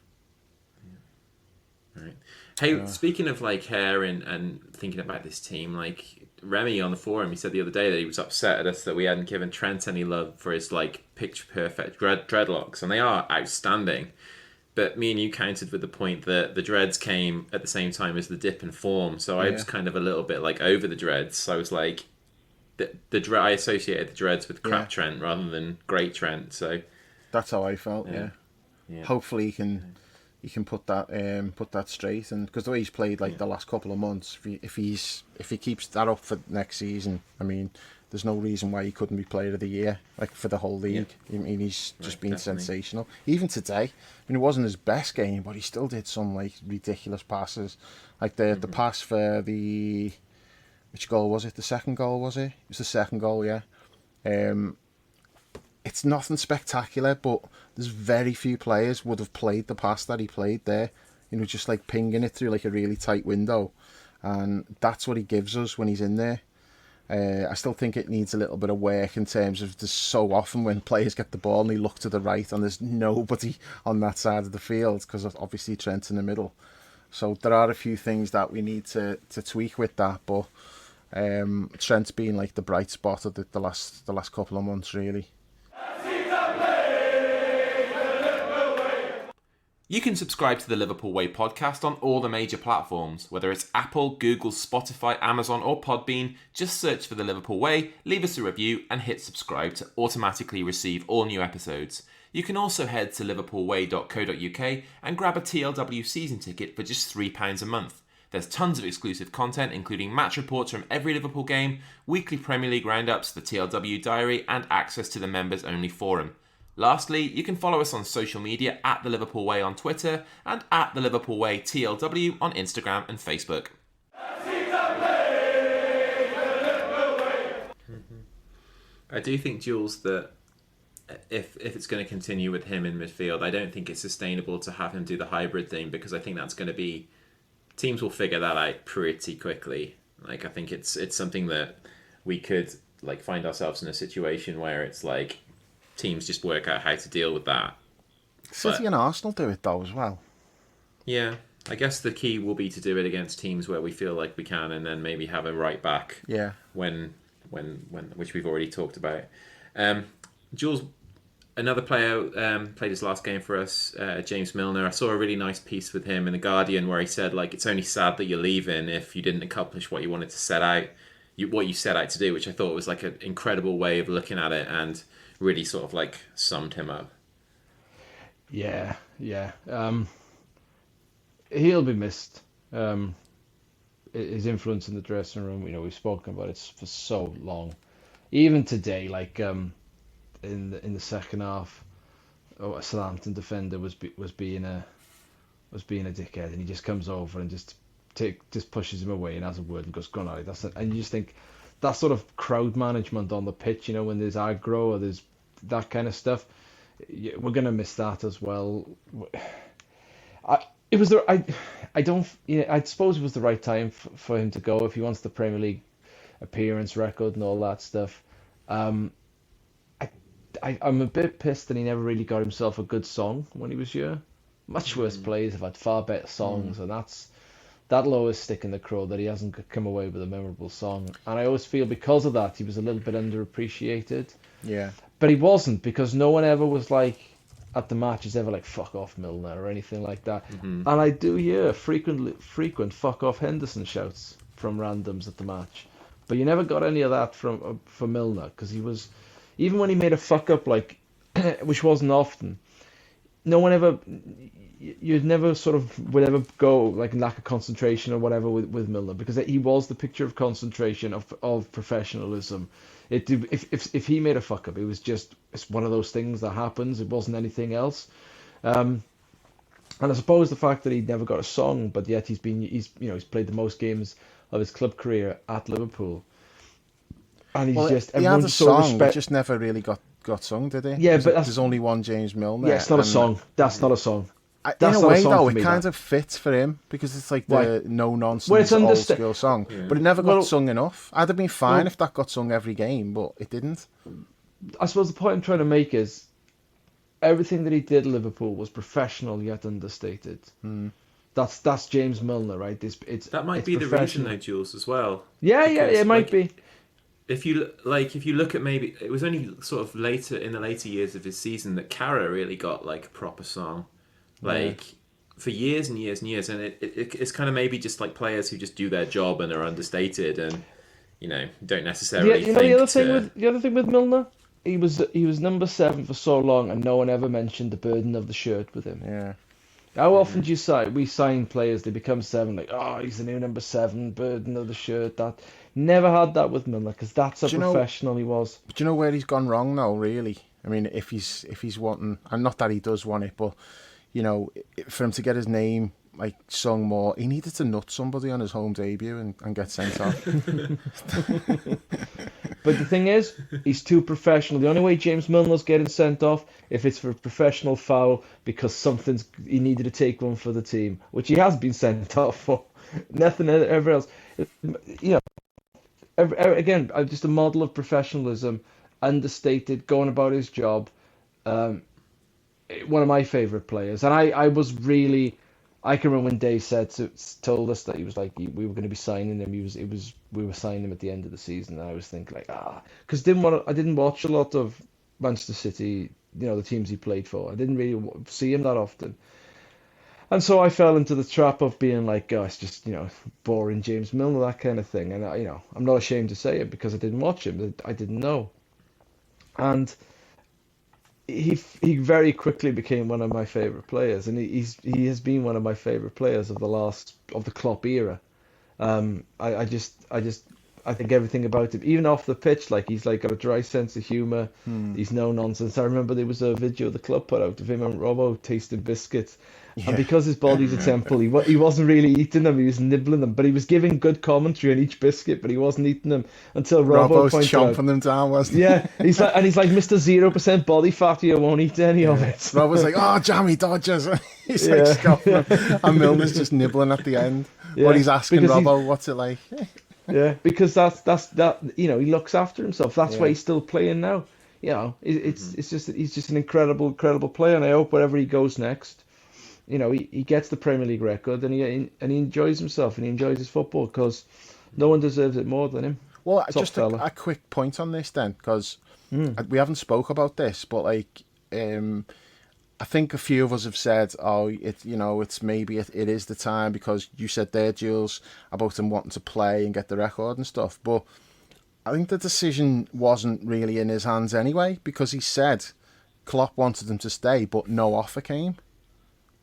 Right. Hey, speaking of like hair and thinking about this team, like Remy on the forum, he said the other day that he was upset at us that we hadn't given Trent any love for his like picture perfect dreadlocks, and they are outstanding. But me and you countered with the point that the dreads came at the same time as the dip in form, so I was kind of a little bit like over the dreads. So I was like, I associated the dreads with crap Trent rather than great Trent. So That's how I felt. Yeah. Hopefully he can put that straight, and because the way he's played like the last couple of months, if he keeps that up for next season, I mean, there's no reason why he couldn't be Player of the Year, like, for the whole league. I mean, he's just been sensational. Even today, I mean, it wasn't his best game, but he still did some like ridiculous passes, like the pass for the, which goal was it? The second goal, was it? It was the second goal, yeah. It's nothing spectacular, but there's very few players would have played the pass that he played there. Just like pinging it through like a really tight window, and that's what he gives us when he's in there. I still think it needs a little bit of work in terms of there's so often when players get the ball and they look to the right and there's nobody on that side of the field, because obviously Trent's in the middle. So there are a few things that we need to tweak with that, but Trent's been like the bright spot of the last couple of months, really. you can subscribe to the Liverpool Way podcast on all the major platforms, whether it's Apple, Google, Spotify, Amazon or Podbean. Just search for the Liverpool Way, leave us a review and hit subscribe to automatically receive all new episodes. You can also head to liverpoolway.co.uk and grab a TLW season ticket for just £3 a month. There's tons of exclusive content, including match reports from every Liverpool game, weekly Premier League roundups, the TLW diary and access to the members-only forum. Lastly, you can follow us on social media at The Liverpool Way on Twitter and at The Liverpool Way TLW on Instagram and Facebook. I do think, Jules, that if it's going to continue with him in midfield, I don't think it's sustainable to have him do the hybrid thing, because I think that's going to be... Teams will figure that out pretty quickly. Like, I think it's something that we could like find ourselves in a situation where it's like teams just work out how to deal with that. City and Arsenal do it though as well. Yeah, I guess the key will be to do it against teams where we feel like we can, and then maybe have a right back. Yeah. When which we've already talked about. Jules, another player played his last game for us, James Milner. I saw a really nice piece with him in the Guardian where he said like it's only sad that you're leaving if you didn't accomplish what you wanted to set out, what you set out to do, which I thought was like an incredible way of looking at it and really sort of like summed him up. Yeah, yeah. He'll be missed. His influence in the dressing room, we've spoken about it for so long. Even today, like in the second half, a Southampton defender was being a dickhead, and he just comes over and just pushes him away and has a word and goes, "Go on, Ali." That's it. And you just think that sort of crowd management on the pitch, when there's aggro or there's that kind of stuff, we're gonna miss that as well. It was I don't I suppose it was the right time for him to go if he wants the Premier League appearance record and all that stuff. Um, I'm a bit pissed that he never really got himself a good song when he was here. Much worse players have had far better songs, and that lowest stick in the crow that he hasn't come away with a memorable song. And I always feel because of that he was a little bit underappreciated. Yeah. But he wasn't, because no one ever was like at the matches ever like fuck off Milner or anything like that. And I do hear frequent fuck off Henderson shouts from randoms at the match, but you never got any of that from Milner, because he was, even when he made a fuck up, like which wasn't often, no one ever, you'd never sort of would ever go like lack of concentration or whatever with Milner, because he was the picture of concentration, of professionalism. If he made a fuck up, it's one of those things that happens. It wasn't anything else. And I suppose the fact that he never got a song, but yet he's played the most games of his club career at Liverpool, and he had a song, but just never really got sung, did he? Yeah, but there's only one James Milner. Yeah, it's not a song. That's not a song. In a way, though, it kind of fits for him, because it's like the no-nonsense old-school song. Yeah. But it never got sung enough. I'd have been fine if that got sung every game, but it didn't. I suppose the point I'm trying to make is everything that he did at Liverpool was professional yet understated. That's James Milner, right? That might be the reason, though, Jules, as well. Yeah, it might be. If you look at, maybe it was only sort of in the later years of his season that Carra really got like a proper song. For years and years and years, and it's kind of maybe just like players who just do their job and are understated and don't necessarily think the other thing with Milner, he was number 7 for so long and no one ever mentioned the burden of the shirt with him. Yeah. How often do we sign players, they become 7, like, oh, he's the new number 7, burden of the shirt. That never had that with Milner, because that's how professional he was. But do you know where he's gone wrong though, really? I mean, if he's wanting, and not that he does want it, but for him to get his name like sung more, he needed to nut somebody on his home debut and get sent off. But the thing is, he's too professional. The only way James Milner's getting sent off if it's for a professional foul, because he needed to take one for the team, which he has been sent off for. Nothing ever else. Again, just a model of professionalism, understated, going about his job. One of my favourite players, and I can remember when Dave told us that he was like, we were going to be signing him. We were signing him at the end of the season, and I was thinking like, because I didn't watch a lot of Manchester City, the teams he played for. I didn't really see him that often, and so I fell into the trap of being like, oh, it's just boring James Milner, that kind of thing. And I'm not ashamed to say it, because I didn't watch him, I didn't know, and he very quickly became one of my favourite players, and he has been one of my favourite players of the Klopp era. I think everything about him, even off the pitch, like he's like got a dry sense of humour. He's no nonsense. I remember there was a video the club put out of him and Robbo tasting biscuits. Yeah. And because his body's a temple, he wasn't really eating them, he was nibbling them, but he was giving good commentary on each biscuit, but he wasn't eating them until Robbo pointed out. Robbo's chomping them down, wasn't he? Yeah, he's like Mr. 0% body fat, you won't eat any of it. Robbo's like, oh, jammy Dodgers. He's like scoffing them. And Milner's just nibbling at the end. Yeah, what he's asking Robbo, what's it like? Yeah, because that's he looks after himself. That's why he's still playing now. It's just he's just an incredible player, and I hope wherever he goes next, he gets the Premier League record, and he enjoys himself and he enjoys his football, because no one deserves it more than him. Well, Top just fella. a quick point on this then, because we haven't spoke about this, but like, I think a few of us have said, oh, it's maybe it is the time, because you said there, Jules, about him wanting to play and get the record and stuff. But I think the decision wasn't really in his hands anyway, because he said Klopp wanted him to stay, but no offer came.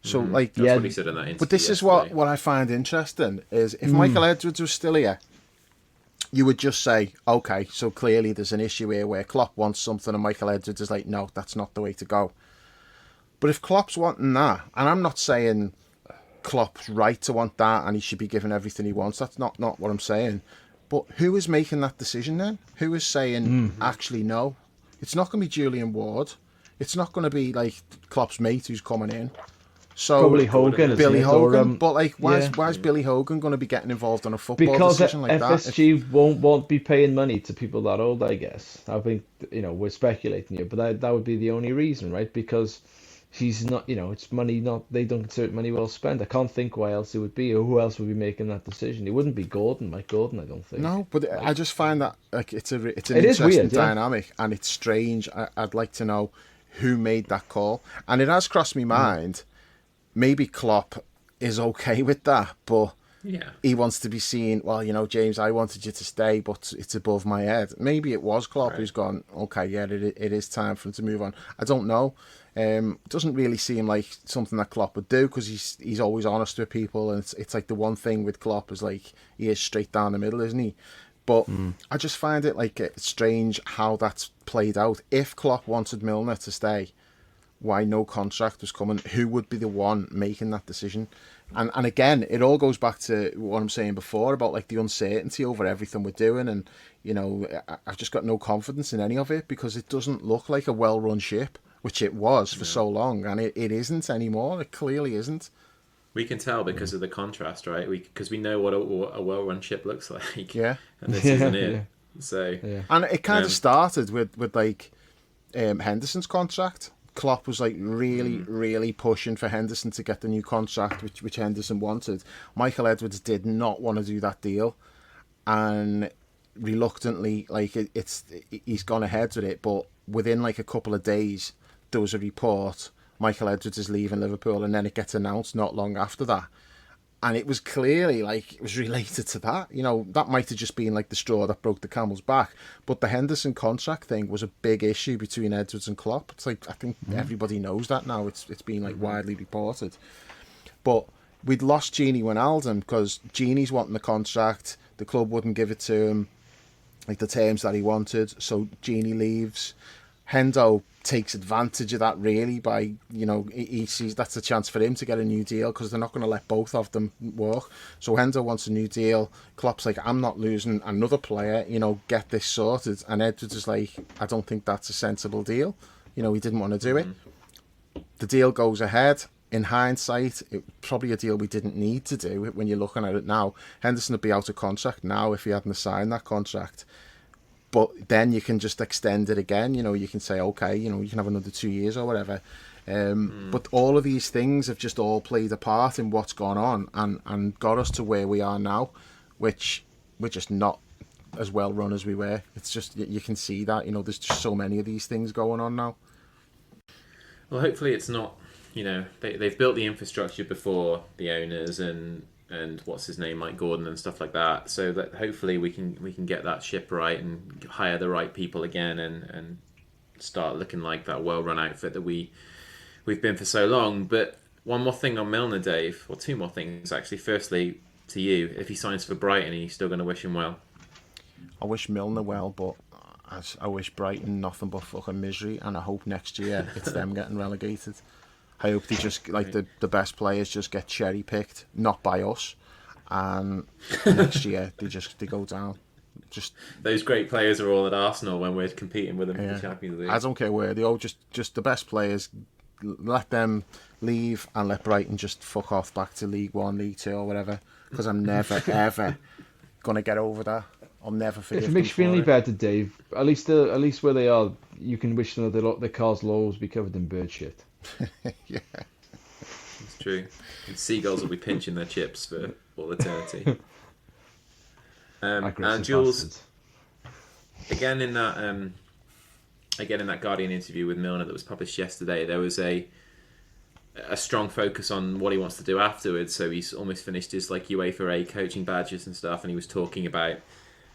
So like, That's what he said in that interview. but this is yesterday. what I find interesting is if Michael Edwards was still here, you would just say, okay, so clearly there's an issue here where Klopp wants something and Michael Edwards is like, no, that's not the way to go. But if Klopp's wanting that, and I'm not saying Klopp's right to want that and he should be given everything he wants, that's not what I'm saying. But who is making that decision then? Who is saying, actually, no? It's not going to be Julian Ward. It's not going to be like Klopp's mate who's coming in. So Probably Hogan, Billy isn't it? Hogan. Or, but like, why is Billy Hogan going to be getting involved on a football because decision like that? FSG won't be paying money to people that old, I guess. I think, we're speculating here, but that would be the only reason, right? Because he's not, it's money not, they don't consider it money well spent. I can't think why else it would be, or who else would be making that decision. It wouldn't be Mike Gordon, I don't think. No, but I just find that like it's an It is interesting weird, yeah. dynamic, and it's strange. I'd like to know who made that call, and it has crossed my mind. Maybe Klopp is okay with that, but he wants to be seen. Well, James, I wanted you to stay, but it's above my head. Maybe it was Klopp who's gone, okay, yeah, it is time for him to move on. I don't know. Doesn't really seem like something that Klopp would do, because he's always honest with people, and it's like the one thing with Klopp is like he is straight down the middle, isn't he? But I just find it like strange how that's played out. If Klopp wanted Milner to stay, why no contract was coming? Who would be the one making that decision? And again, it all goes back to what I'm saying before about like the uncertainty over everything we're doing, and I've just got no confidence in any of it, because it doesn't look like a well-run ship, which it was for so long, and it isn't anymore. It clearly isn't. We can tell because of the contrast, right? Because we know what a well-run ship looks like. Yeah, and this isn't it. Yeah. So, and it kind of started with like Henderson's contract. Klopp was like really pushing for Henderson to get the new contract, which Henderson wanted. Michael Edwards did not want to do that deal, and reluctantly, like he's gone ahead with it. But within like a couple of days, there was a report Michael Edwards is leaving Liverpool, and then it gets announced not long after that. And it was clearly like it was related to that. That might have just been like the straw that broke the camel's back. But the Henderson contract thing was a big issue between Edwards and Klopp. It's like, I think everybody knows that now. It's been like widely reported. But we'd lost Gini Wijnaldum because Gini's wanting the contract. The club wouldn't give it to him, like the terms that he wanted. So Gini leaves. Hendo takes advantage of that really by, he sees that's a chance for him to get a new deal, because they're not going to let both of them work. So Hendo wants a new deal. Klopp's like, I'm not losing another player, get this sorted. And Edwards is like, I don't think that's a sensible deal. He didn't want to do it. The deal goes ahead. In hindsight, it's probably a deal we didn't need to do when you're looking at it now. Henderson would be out of contract now if he hadn't signed that contract. But then you can just extend it again. You can say, okay, you can have another 2 years or whatever. But all of these things have just all played a part in what's gone on and got us to where we are now, which we're just not as well run as we were. It's just, you can see that, there's just so many of these things going on now. Well, hopefully it's not, they've built the infrastructure before, the owners and what's his name, Mike Gordon and stuff like that, so that hopefully we can get that ship right and hire the right people again and start looking like that well-run outfit that we've been for so long. But one more thing on Milner, Dave, or two more things actually. Firstly, to you, if he signs for Brighton, are you still going to wish him well? I wish Milner well, but I wish Brighton nothing but fucking misery, and I hope next year it's them getting relegated. I hope they just, like, the best players just get cherry-picked, not by us, and next year they go down. Just those great players are all at Arsenal when we're competing with them in the Champions League. I don't care where they all just the best players, let them leave and let Brighton just fuck off back to League One, League Two, or whatever. Because I'm never ever gonna get over that. I'll never forgive If it them makes you feel for any it. better, Dave, at least where they are, you can wish them that their cars will always be covered in bird shit. Yeah. It's true. And seagulls will be pinching their chips for all eternity. And Aggressive Jules, bastards. again in that Guardian interview with Milner that was published yesterday, there was a strong focus on what he wants to do afterwards. So he's almost finished his like UEFA A coaching badges and stuff, and he was talking about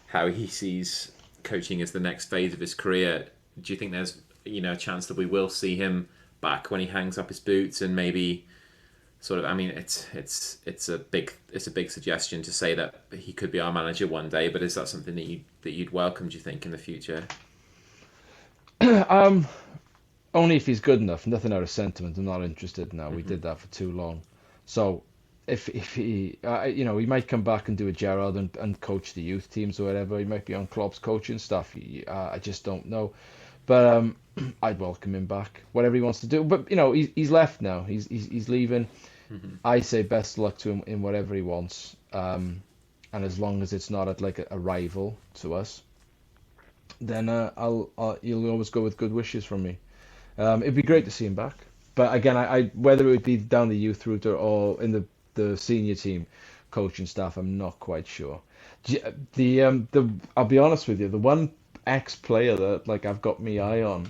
how he sees coaching as the next phase of his career. Do you think there's a chance that we will see him back when he hangs up his boots and maybe sort of? I mean, it's a big suggestion to say that he could be our manager one day, but is that something that you'd welcome? Do you think in the future? Only if he's good enough. Nothing out of sentiment. I'm not interested now. We did that for too long. So if he, he might come back and do a Gerrard and coach the youth teams or whatever. He might be on Klopp's coaching staff. I just don't know. But I'd welcome him back. Whatever he wants to do. But he's left now. He's leaving. I say best of luck to him in whatever he wants. And as long as it's not at like a rival to us, then you'll always go with good wishes from me. It'd be great to see him back. But again, I whether it would be down the youth route or in the senior team coaching staff, I'm not quite sure. I'll be honest with you, the one ex-player that like I've got my eye on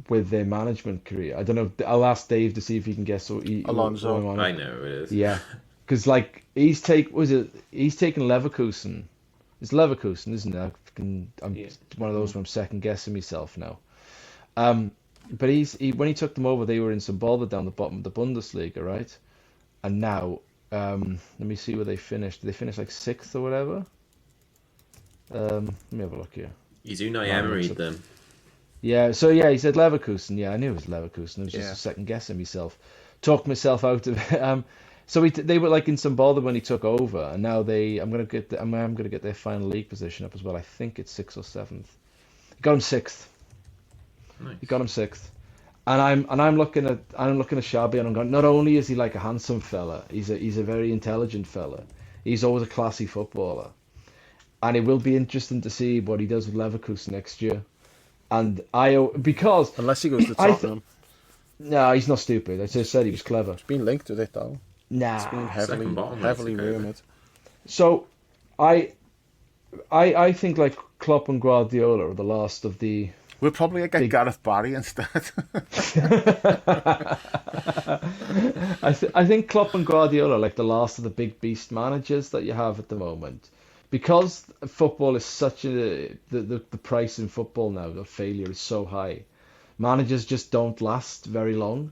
with their management career, I don't know. I'll ask Dave to see if he can guess Alonso. I know who it is. Yeah, because like he's taken Leverkusen. It's Leverkusen, isn't it? I'm one of those where I'm second guessing myself now. But when he took them over, they were in some bother down the bottom of the Bundesliga, right? And now, let me see where they finished. Did they finish like sixth or whatever? Let me have a look here. He's Unai Emery'd them. Yeah, so yeah, he said Leverkusen. Yeah, I knew it was Leverkusen. I was just Yeah. second guessing myself. Talked myself out of it. So they were like in some bother when he took over, and now I'm gonna get their final league position up as well. I think it's sixth or seventh. He got him sixth. Nice. He got him sixth, and I'm looking at Shabby, and I'm going. Not only is he like a handsome fella, he's a very intelligent fella. He's always a classy footballer, and it will be interesting to see what he does with Leverkusen next year. And because Unless he goes to Tottenham. no, he's not stupid. I just said he was clever. It's been linked with it though. Nah, It's been Second bottom, heavily basically. rumoured. So, I think like Klopp and Guardiola are the last of the. We'll probably get Gareth Barry instead. I think Klopp and Guardiola are like the last of the big beast managers that you have at the moment, because football is such the price in football now of failure is so high. Managers just don't last very long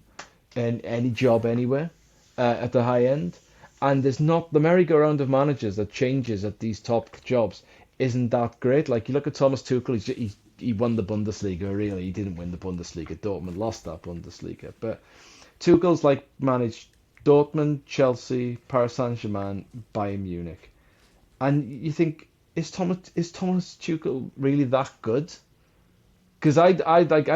in any job anywhere at the high end, and there's not the merry-go-round of managers that changes at these top jobs isn't that great. Like you look at Thomas Tuchel, he won the Bundesliga. Really, he didn't win the Bundesliga. Dortmund lost that Bundesliga, but Tuchel's like managed Dortmund, Chelsea, Paris Saint-Germain, Bayern Munich, and you think is Thomas Tuchel really that good? Because Yeah,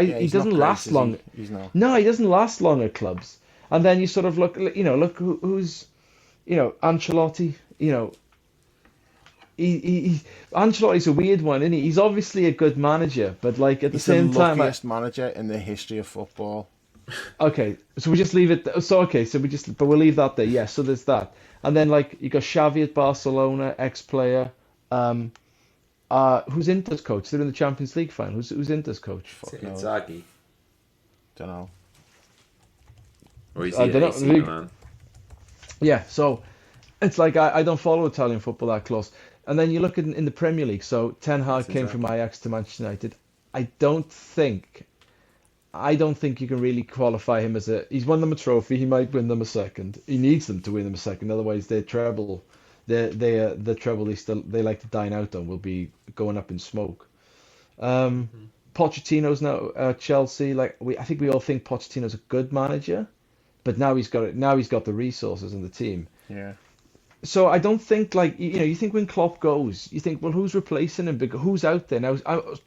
he he's not doesn't great, last is he? long. He's not. No, he doesn't last long at clubs. And then you sort of look who's, Ancelotti. Ancelotti's a weird one, isn't he? He's obviously a good manager, but like at the He's same the time, luckiest manager in the history of football. okay, so we just leave it. But we'll leave that there. Yeah, so there's that, and then like you got Xavi at Barcelona, ex-player. Who's Inter's coach? They're in the Champions League final. Who's Inter's coach? Fuck no. Inzaghi. Don't know. Or is I he don't know. AC Milan? Yeah, so it's like I don't follow Italian football that close. And then you look in the Premier League. So Ten Hag came from Ajax to Manchester United. I don't think you can really qualify him as he's won them a trophy. He might win them a second. He needs them to win them a second. Otherwise, their treble, the treble they like to dine out on will be going up in smoke. Pochettino's now at Chelsea. I think we all think Pochettino's a good manager, but now he's got the resources in the team. Yeah. So I don't think you think when Klopp goes, you think, well, who's replacing him? Who's out there now?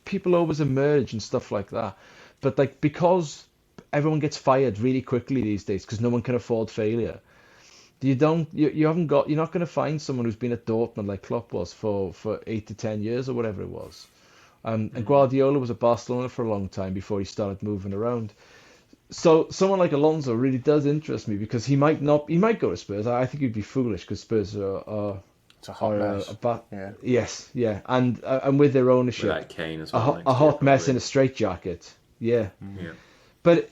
People always emerge and stuff like that, but like because everyone gets fired really quickly these days because no one can afford failure. You're not going to find someone who's been at Dortmund like Klopp was for 8 to 10 years or whatever it was. And Guardiola was at Barcelona for a long time before he started moving around. So someone like Alonso really does interest me because he might go to Spurs. I think he'd be foolish because Spurs are It's a hot or mess. Yeah. yes, yeah, and with their ownership, Without Kane as well. a hot mess in a straitjacket. Yeah, Yeah. but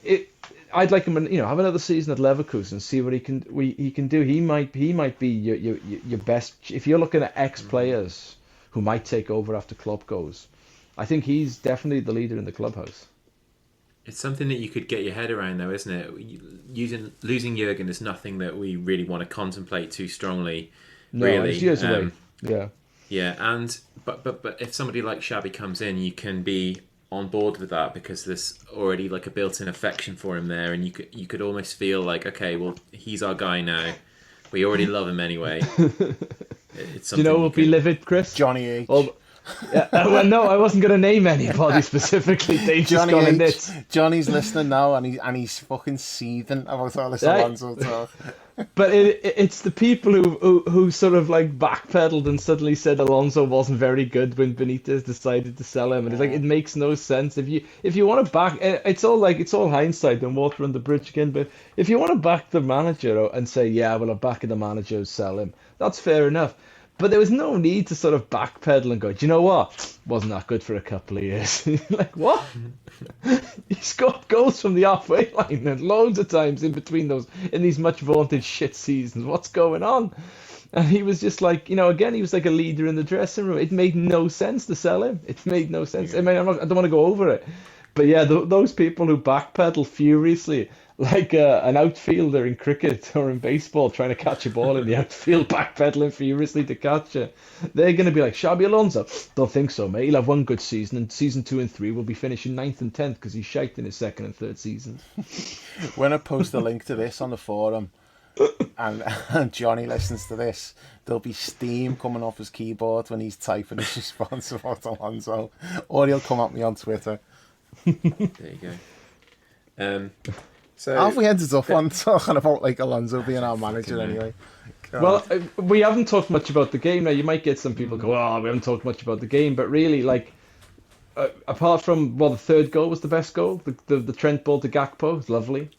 I'd like him, have another season at Leverkusen, see what he can do. He might be your best if you're looking at ex players who might take over after Klopp goes. I think he's definitely the leader in the clubhouse. It's something that you could get your head around, though, isn't it? Losing Jurgen is nothing that we really want to contemplate too strongly. No, really. it's years away. Yeah. Yeah, and but if somebody like Xabi comes in, you can be on board with that because there's already like a built-in affection for him there, and you could almost feel like, okay, well, he's our guy now. We already love him anyway. It's Do you know what would be livid, Chris? Johnny H. Well, yeah, well, no, I wasn't going to name anybody specifically. They've just gone in this. Johnny's listening now, and he's fucking seething about all this Alonso talk. But it's the people who sort of like backpedaled and suddenly said Alonso wasn't very good when Benitez decided to sell him, and it's like it makes no sense. If you want to back, it's all hindsight and water under the bridge again. But if you want to back the manager and say, yeah, well, I'm backing the manager, sell him, that's fair enough. But there was no need to sort of backpedal and go, do you know what? Wasn't that good for a couple of years. Like, what? He scored goals from the halfway line and loads of times in between those, in these much vaunted shit seasons. What's going on? And he was just like, again, he was like a leader in the dressing room. It made no sense to sell him. It made no sense. I mean, I don't want to go over it. But yeah, those people who backpedal furiously, like an outfielder in cricket or in baseball trying to catch a ball in the outfield, backpedaling furiously to catch it, they're going to be like, Xabi Alonso? Don't think so, mate. He'll have one good season, and season 2 and 3 will be finishing 9th and 10th because he's shite in his second and third season. When I post a link to this on the forum, and Johnny listens to this, there'll be steam coming off his keyboard when he's typing his response about Alonso, or he'll come at me on Twitter. There you go. So how have we ended up on talking about like Alonso being our manager anyway? God. Well, we haven't talked much about the game. Now, you might get some people go, oh, we haven't talked much about the game, but really, like, apart from, the third goal was the best goal, the Trent ball to Gakpo, was lovely.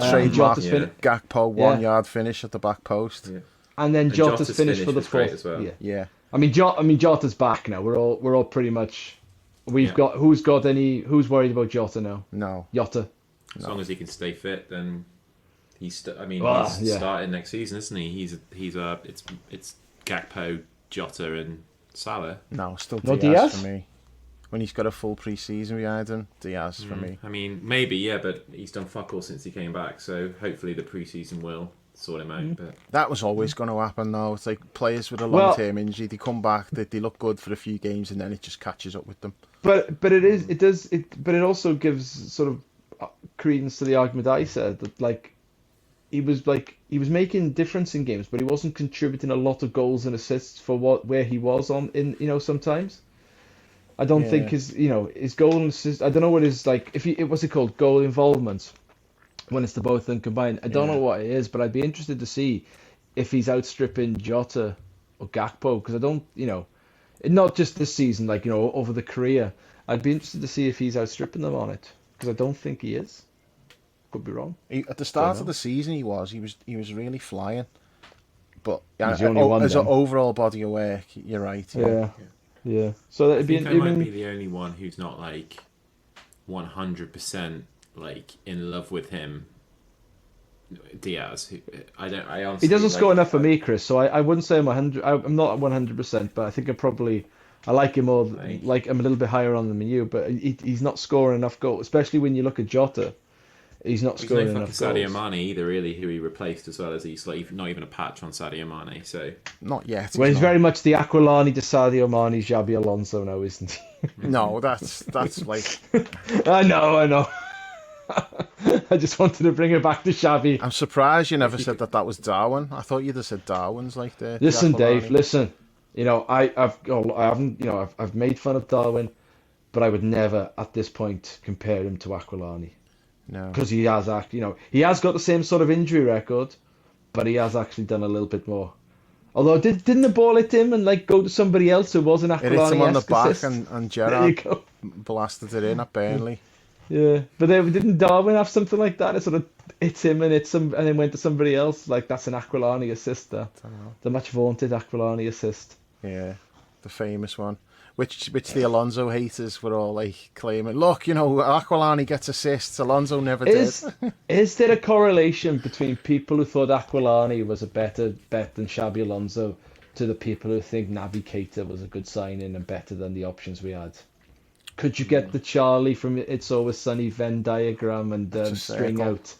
Trademark Gakpo 1 Yeah. yard finish at the back post. Yeah. And then Jota's finish for the was great fourth as well. Yeah. I mean, Jota's back now. We're all pretty much. Who's worried about Jota now? No. Jota. As long as he can stay fit, then he's starting next season, isn't he? It's Gakpo, Jota, and Salah. No, still No Diaz Diaz? for me. When he's got a full pre-season behind him, Diaz for me. I mean, maybe, yeah, but he's done fuck all since he came back, so hopefully the pre-season will sort him out. But That was always going to happen, though. It's like players with a long-term injury, they come back, they look good for a few games, and then it just catches up with them. But it also gives sort of credence to the argument I said that he was making difference in games, but he wasn't contributing a lot of goals and assists for where he was sometimes. I don't think his goal and assist. I don't know what his what's it called, goal involvement when it's the both of them combined. I don't know what it is, but I'd be interested to see if he's outstripping Jota or Gakpo, because I don't, not just this season, over the career. I'd be interested to see if he's outstripping them on it, because I don't think he is. Could be wrong. At the start of the season, he was really flying, but He's the only one as then. an overall body of work, you're right. Yeah. So I think I might be the only one who's not 100% in love with him. Diaz, I honestly, he doesn't score enough for me, Chris. So I wouldn't say I'm 100. I'm not 100%, but I think I like him more. Like I'm a little bit higher on him than you, but he's not scoring enough goals, especially when you look at Jota. He's not scoring no enough fucking goals. Sadio Mane either, really, who he replaced as well as he's not even a patch on Sadio Mane. So Not yet. Well, he's not. very much the Aquilani to Sadio Mane, Xabi Alonso now, isn't he? No, that's like. I know. I just wanted to bring it back to Xabi. I'm surprised you never said that was Darwin. I thought you'd have said Darwin's like the. Listen, Aquilani. Dave. Listen. I've made fun of Darwin, but I would never at this point compare him to Aquilani. No. Because he has he has got the same sort of injury record, but he has actually done a little bit more. Although didn't the ball hit him and go to somebody else who wasn't Aquilani? It hit him on the back, assist? and There you Gerrard go. blasted it in at Burnley. Yeah, but then didn't Darwin have something like that? It sort of hits him and hits some, and then went to somebody else. Like that's an Aquilani assist. The much vaunted Aquilani assist. Yeah, the famous one. Which the Alonso haters were all like claiming, look, Aquilani gets assists, Alonso never did. Is there a correlation between people who thought Aquilani was a better bet than Xabi Alonso to the people who think Naby Keita was a good signing and better than the options we had? Could you get the Charlie from It's Always Sunny Venn diagram and string out?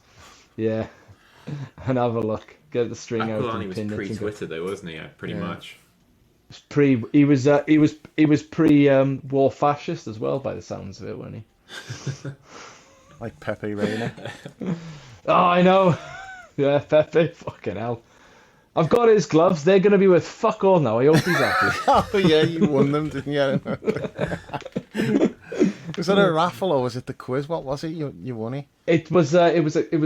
Yeah, and have a look. Get the string out. Aquilani was pre-Twitter though, wasn't he? Yeah, pretty much. He was pre war fascist as well by the sounds of it, wasn't he? Like Pepe Reina. Oh, I know. Yeah, Pepe. Fucking hell. I've got his gloves. They're going to be worth fuck all now. I hope he's happy. Oh yeah, you won them, didn't you? Was it a raffle or was it the quiz? What was it? You won it. It was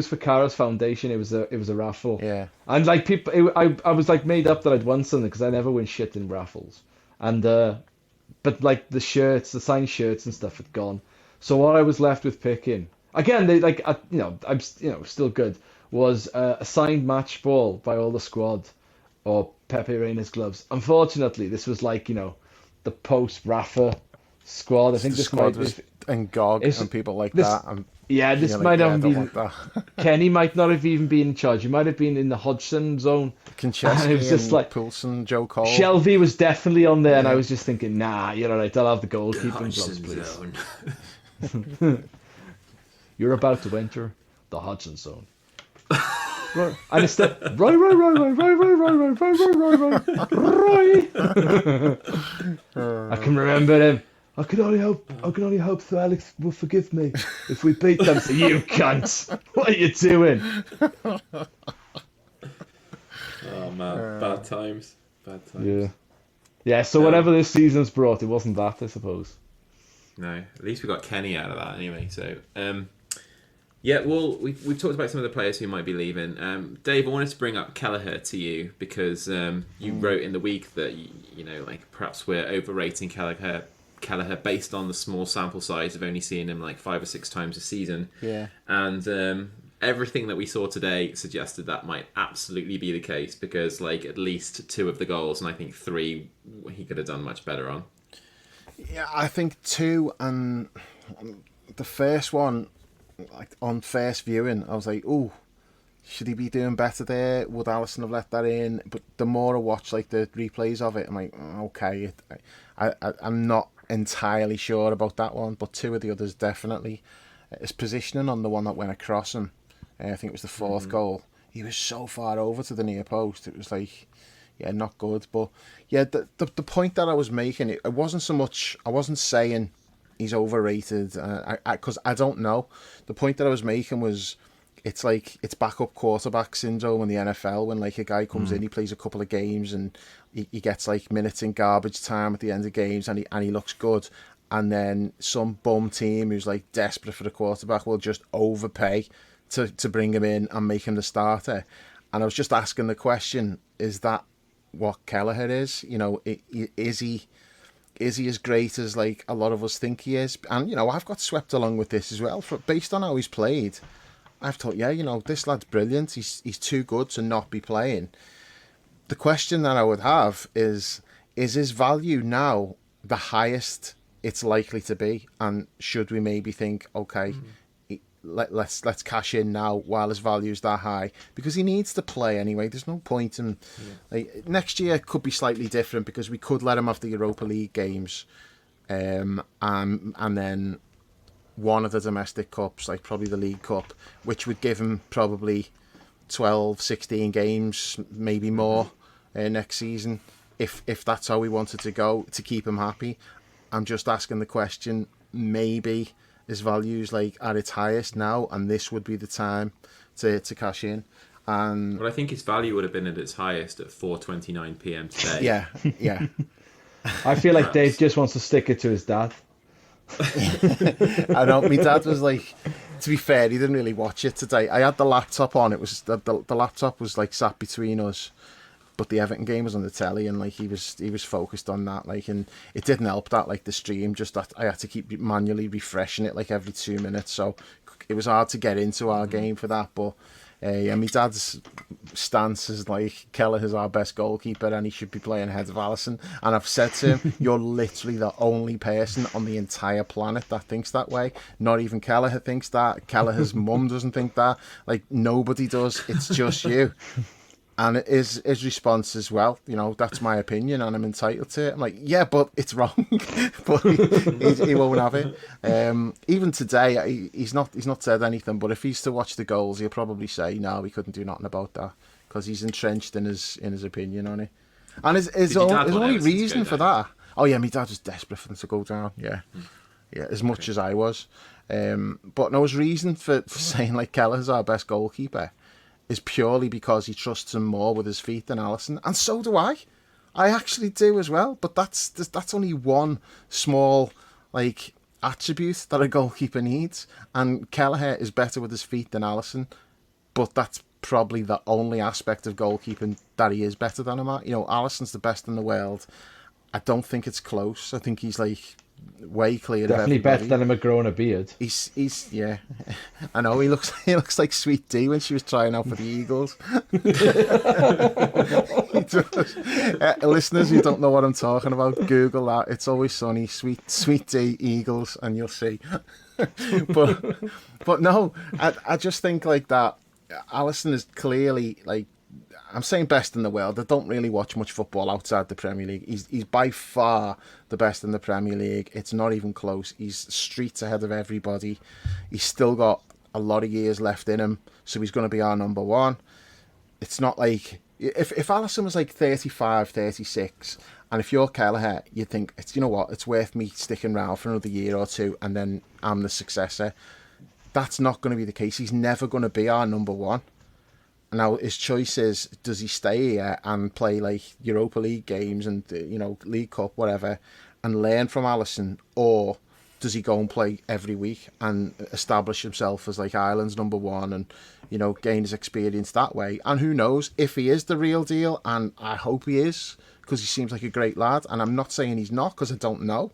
for Cara's foundation. It was a raffle. Yeah. And like people, I was like made up that I'd won something because I never win shit in raffles. And but like the signed shirts and stuff had gone. So what I was left with picking again, I'm still good. Was a signed match ball by all the squad or Pepe Reina's gloves. Unfortunately, this was like the post Rafa squad. I think this squad was and Gog and people like that. And yeah, this might not be. Kenny might not have even been in charge. He might have been in the Hodgson zone. Konchesky it was just like Poulsen, Joe Cole. Shelby was definitely on there, and I was just thinking, nah, you're all right. I'll have the goalkeeping gloves, please. You're about to enter the Hodgson zone. Right. And it's the right. I can remember him. I can only hope that Alex will forgive me if we beat them. So you cunt, what are you doing? Oh man, bad times. Yeah. So whatever this season's brought, it wasn't that, I suppose. No, at least we got Kenny out of that anyway. So, yeah, well, we've talked about some of the players who might be leaving. Dave, I wanted to bring up Kelleher to you because you wrote in the week that like perhaps we're overrating Kelleher based on the small sample size of only seeing him like 5 or 6 times a season. Yeah. And everything that we saw today suggested that might absolutely be the case because like at least 2 of the goals and I think 3 he could have done much better on. Yeah, I think 2 and the first one, like on first viewing, I was like, "Oh, should he be doing better there? Would Alisson have let that in?" But the more I watch like the replays of it, I'm like, "Okay, I'm not entirely sure about that one." But 2 of the others definitely. His positioning on the one that went across him, I think it was the 4th goal. He was so far over to the near post. It was like, yeah, not good. But yeah, the point that I was making, it wasn't so much. I wasn't saying he's overrated because I don't know. The point that I was making was it's like it's backup quarterback syndrome in the NFL when like a guy comes in, he plays a couple of games and he gets like minutes in garbage time at the end of games and he looks good, and then some bum team who's like desperate for the quarterback will just overpay to bring him in and make him the starter. And I was just asking the question: is that what Kelleher is? Is he as great as like a lot of us think he is? And I've got swept along with this as well. Based on how he's played, I've thought, this lad's brilliant. He's too good to not be playing. The question that I would have is his value now the highest it's likely to be? And should we maybe think, okay, let's cash in now while his value's that high, because he needs to play anyway. There's no point in next year could be slightly different because we could let him have the Europa League games, and then one of the domestic cups, like probably the League Cup, which would give him probably 12, 16 games, maybe more next season, if that's how we wanted to go to keep him happy. I'm just asking the question, maybe his value's like at its highest now, and this would be the time to cash in. And but I think his value would have been at its highest at 4:29 p.m. today. Yeah. I feel like Dave just wants to stick it to his dad. I know. My dad was like, to be fair, he didn't really watch it today. I had the laptop on. It was the laptop was like sat between us, but the Everton game was on the telly, and like he was focused on that, like, and it didn't help that like the stream, just that I had to keep manually refreshing it like every 2 minutes, so it was hard to get into our game for that. But yeah, my dad's stance is like Kelleher's our best goalkeeper and he should be playing ahead of Alisson. And I've said to him, you're literally the only person on the entire planet that thinks that way. Not even Kelleher thinks that. Kelleher's mum doesn't think that. Like, nobody does. It's just you. And his response is, well, you know, that's my opinion and I'm entitled to it. I'm like, yeah, but it's wrong. But he won't have it. Even today, he's not said anything, but if he's to watch the goals, he'll probably say, no, we couldn't do nothing about that, because he's entrenched in his opinion on it. And his only reason for that... Oh, yeah, my dad was desperate for them to go down, yeah. Yeah, as much as I was. But no, his reason for saying, like, Kelleher's our best goalkeeper is purely because he trusts him more with his feet than Alisson, and so do I. I actually do as well, but that's only one small like attribute that a goalkeeper needs, and Kelleher is better with his feet than Alisson, but that's probably the only aspect of goalkeeping that he is better than him at. You know, Alisson's the best in the world. I don't think it's close. I think he's like way clear definitely of everybody. better than him growing a beard. He's yeah. I know he looks like Sweet D when she was trying out for the Eagles. Listeners who don't know what I'm talking about, Google that. It's Always Sunny, Sweet D Eagles, and you'll see. but no, I just think like that. Alisson is clearly, like, I'm saying best in the world. I don't really watch much football outside the Premier League. He's by far the best in the Premier League. It's not even close. He's streets ahead of everybody. He's still got a lot of years left in him, so he's going to be our number one. It's not like... If Alisson was like 35, 36, and if you're Kelleher, you'd think, you know what, it's worth me sticking around for another year or two, and then I'm the successor. That's not going to be the case. He's never going to be our number one. Now, his choice is, does he stay here and play like Europa League games and, you know, League Cup, whatever, and learn from Alisson, or does he go and play every week and establish himself as like Ireland's number one and, you know, gain his experience that way? And who knows if he is the real deal, and I hope he is, because he seems like a great lad, and I'm not saying he's not, because I don't know.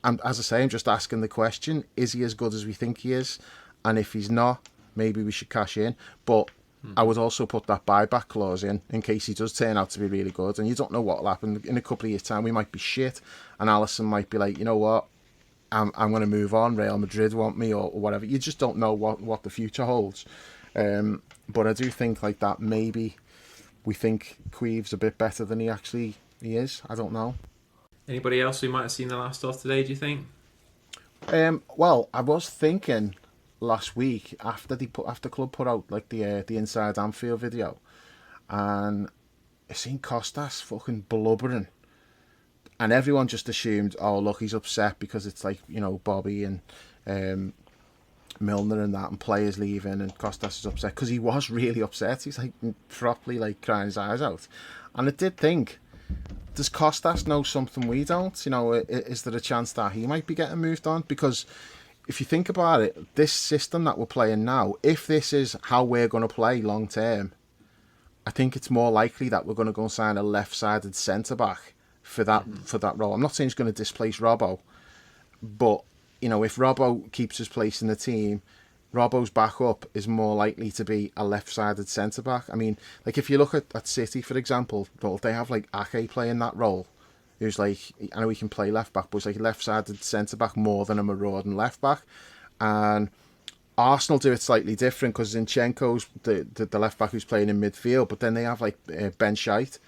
And as I say, I'm just asking the question, is he as good as we think he is? And if he's not, maybe we should cash in. But I would also put that buyback clause in case he does turn out to be really good. And you don't know what will happen. In a couple of years' time, we might be shit, and Alisson might be like, you know what, I'm going to move on. Real Madrid want me, or whatever. You just don't know what the future holds. But I do think like that maybe we think Queeve's a bit better than he is. I don't know. Anybody else we might have seen the last of today, do you think? Well, I was thinking last week after club put out like the Inside Anfield video, and I seen Costas fucking blubbering, and everyone just assumed, oh look, he's upset because it's like, you know, Bobby and Milner and that, and players leaving, and Costas is upset, because he was really upset. He's like properly like crying his eyes out, and I did think, does Costas know something we don't? You know, is there a chance that he might be getting moved on? Because if you think about it, this system that we're playing now, if this is how we're going to play long term, I think it's more likely that we're going to go and sign a left-sided centre-back for that role. I'm not saying he's going to displace Robbo, but, you know, if Robbo keeps his place in the team, Robbo's backup is more likely to be a left-sided centre-back. I mean, like, if you look at City, for example, well, they have, like, Ake playing that role, who's like, I know he can play left-back, but he's like a left-sided centre-back more than a marauding left-back. And Arsenal do it slightly different, because Zinchenko's the left-back who's playing in midfield, but then they have, like, Ben Scheidt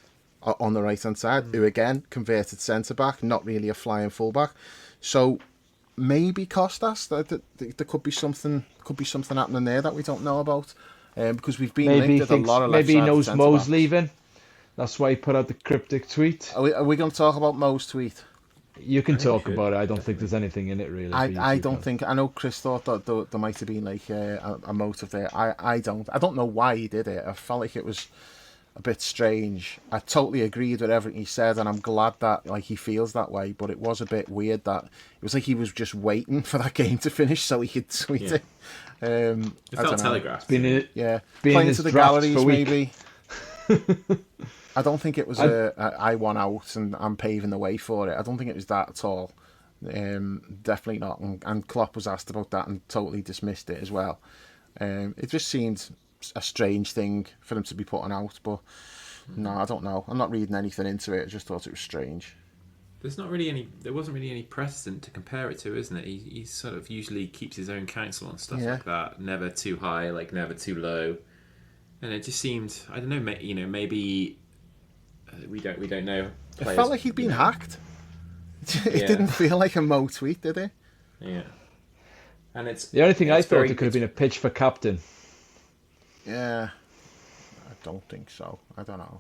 on the right-hand side, who, again, converted centre-back, not really a flying full-back. So maybe Costas, there could be something happening there that we don't know about, because we've been linked with a lot of left-sided maybe he knows centre-backs. Mo's leaving. That's why he put out the cryptic tweet. Are we going to talk about Mo's tweet? You can talk about it. I don't think there's anything in it really. I don't think. I know Chris thought that there might have been like a motive there. I don't know why he did it. I felt like it was a bit strange. I totally agreed with everything he said, and I'm glad that like he feels that way. But it was a bit weird that it was like he was just waiting for that game to finish so he could tweet it. It felt telegraphed. Playing to the galleries maybe. I don't think it was I want out and I'm paving the way for it. I don't think it was that at all. Definitely not. And Klopp was asked about that and totally dismissed it as well. It just seemed a strange thing for them to be putting out, but no, I don't know. I'm not reading anything into it. I just thought it was strange. There wasn't really any precedent to compare it to, isn't it? He sort of usually keeps his own counsel on stuff like that. Never too high, like never too low. And it just seemed, I don't know, maybe we don't know. It felt like he'd been hacked. It didn't feel like a Mo tweet, did it? Yeah. And it's the only thing I thought very, it could have been a pitch for captain. Yeah, I don't think so. I don't know.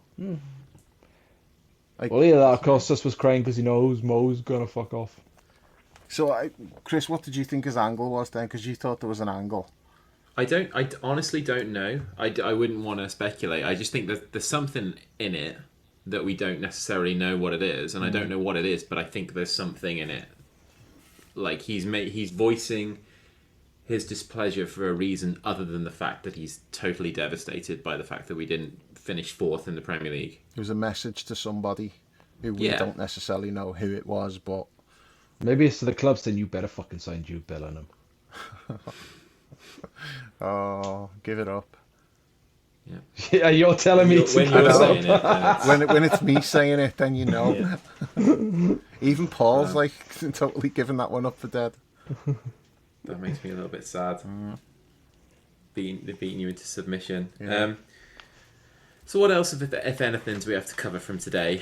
Well, yeah, that of course just was crying because he knows Mo's gonna fuck off. So, Chris, what did you think his angle was then? Because you thought there was an angle. I honestly don't know. I wouldn't want to speculate. I just think that there's something in it that we don't necessarily know what it is, and I don't know what it is, but I think there's something in it. Like he's voicing his displeasure for a reason other than the fact that he's totally devastated by the fact that we didn't finish fourth in the Premier League. It was a message to somebody who we don't necessarily know who it was, but maybe it's to the club saying you better fucking sign Jude Bellingham. Oh, give it up. Yeah, yeah, you're telling me to. When you're saying it, when it's me saying it, then you know. Yeah. Even Paul's like totally giving that one up for dead. That makes me a little bit sad. Beating you into submission. Yeah. So what else, if anything, do we have to cover from today?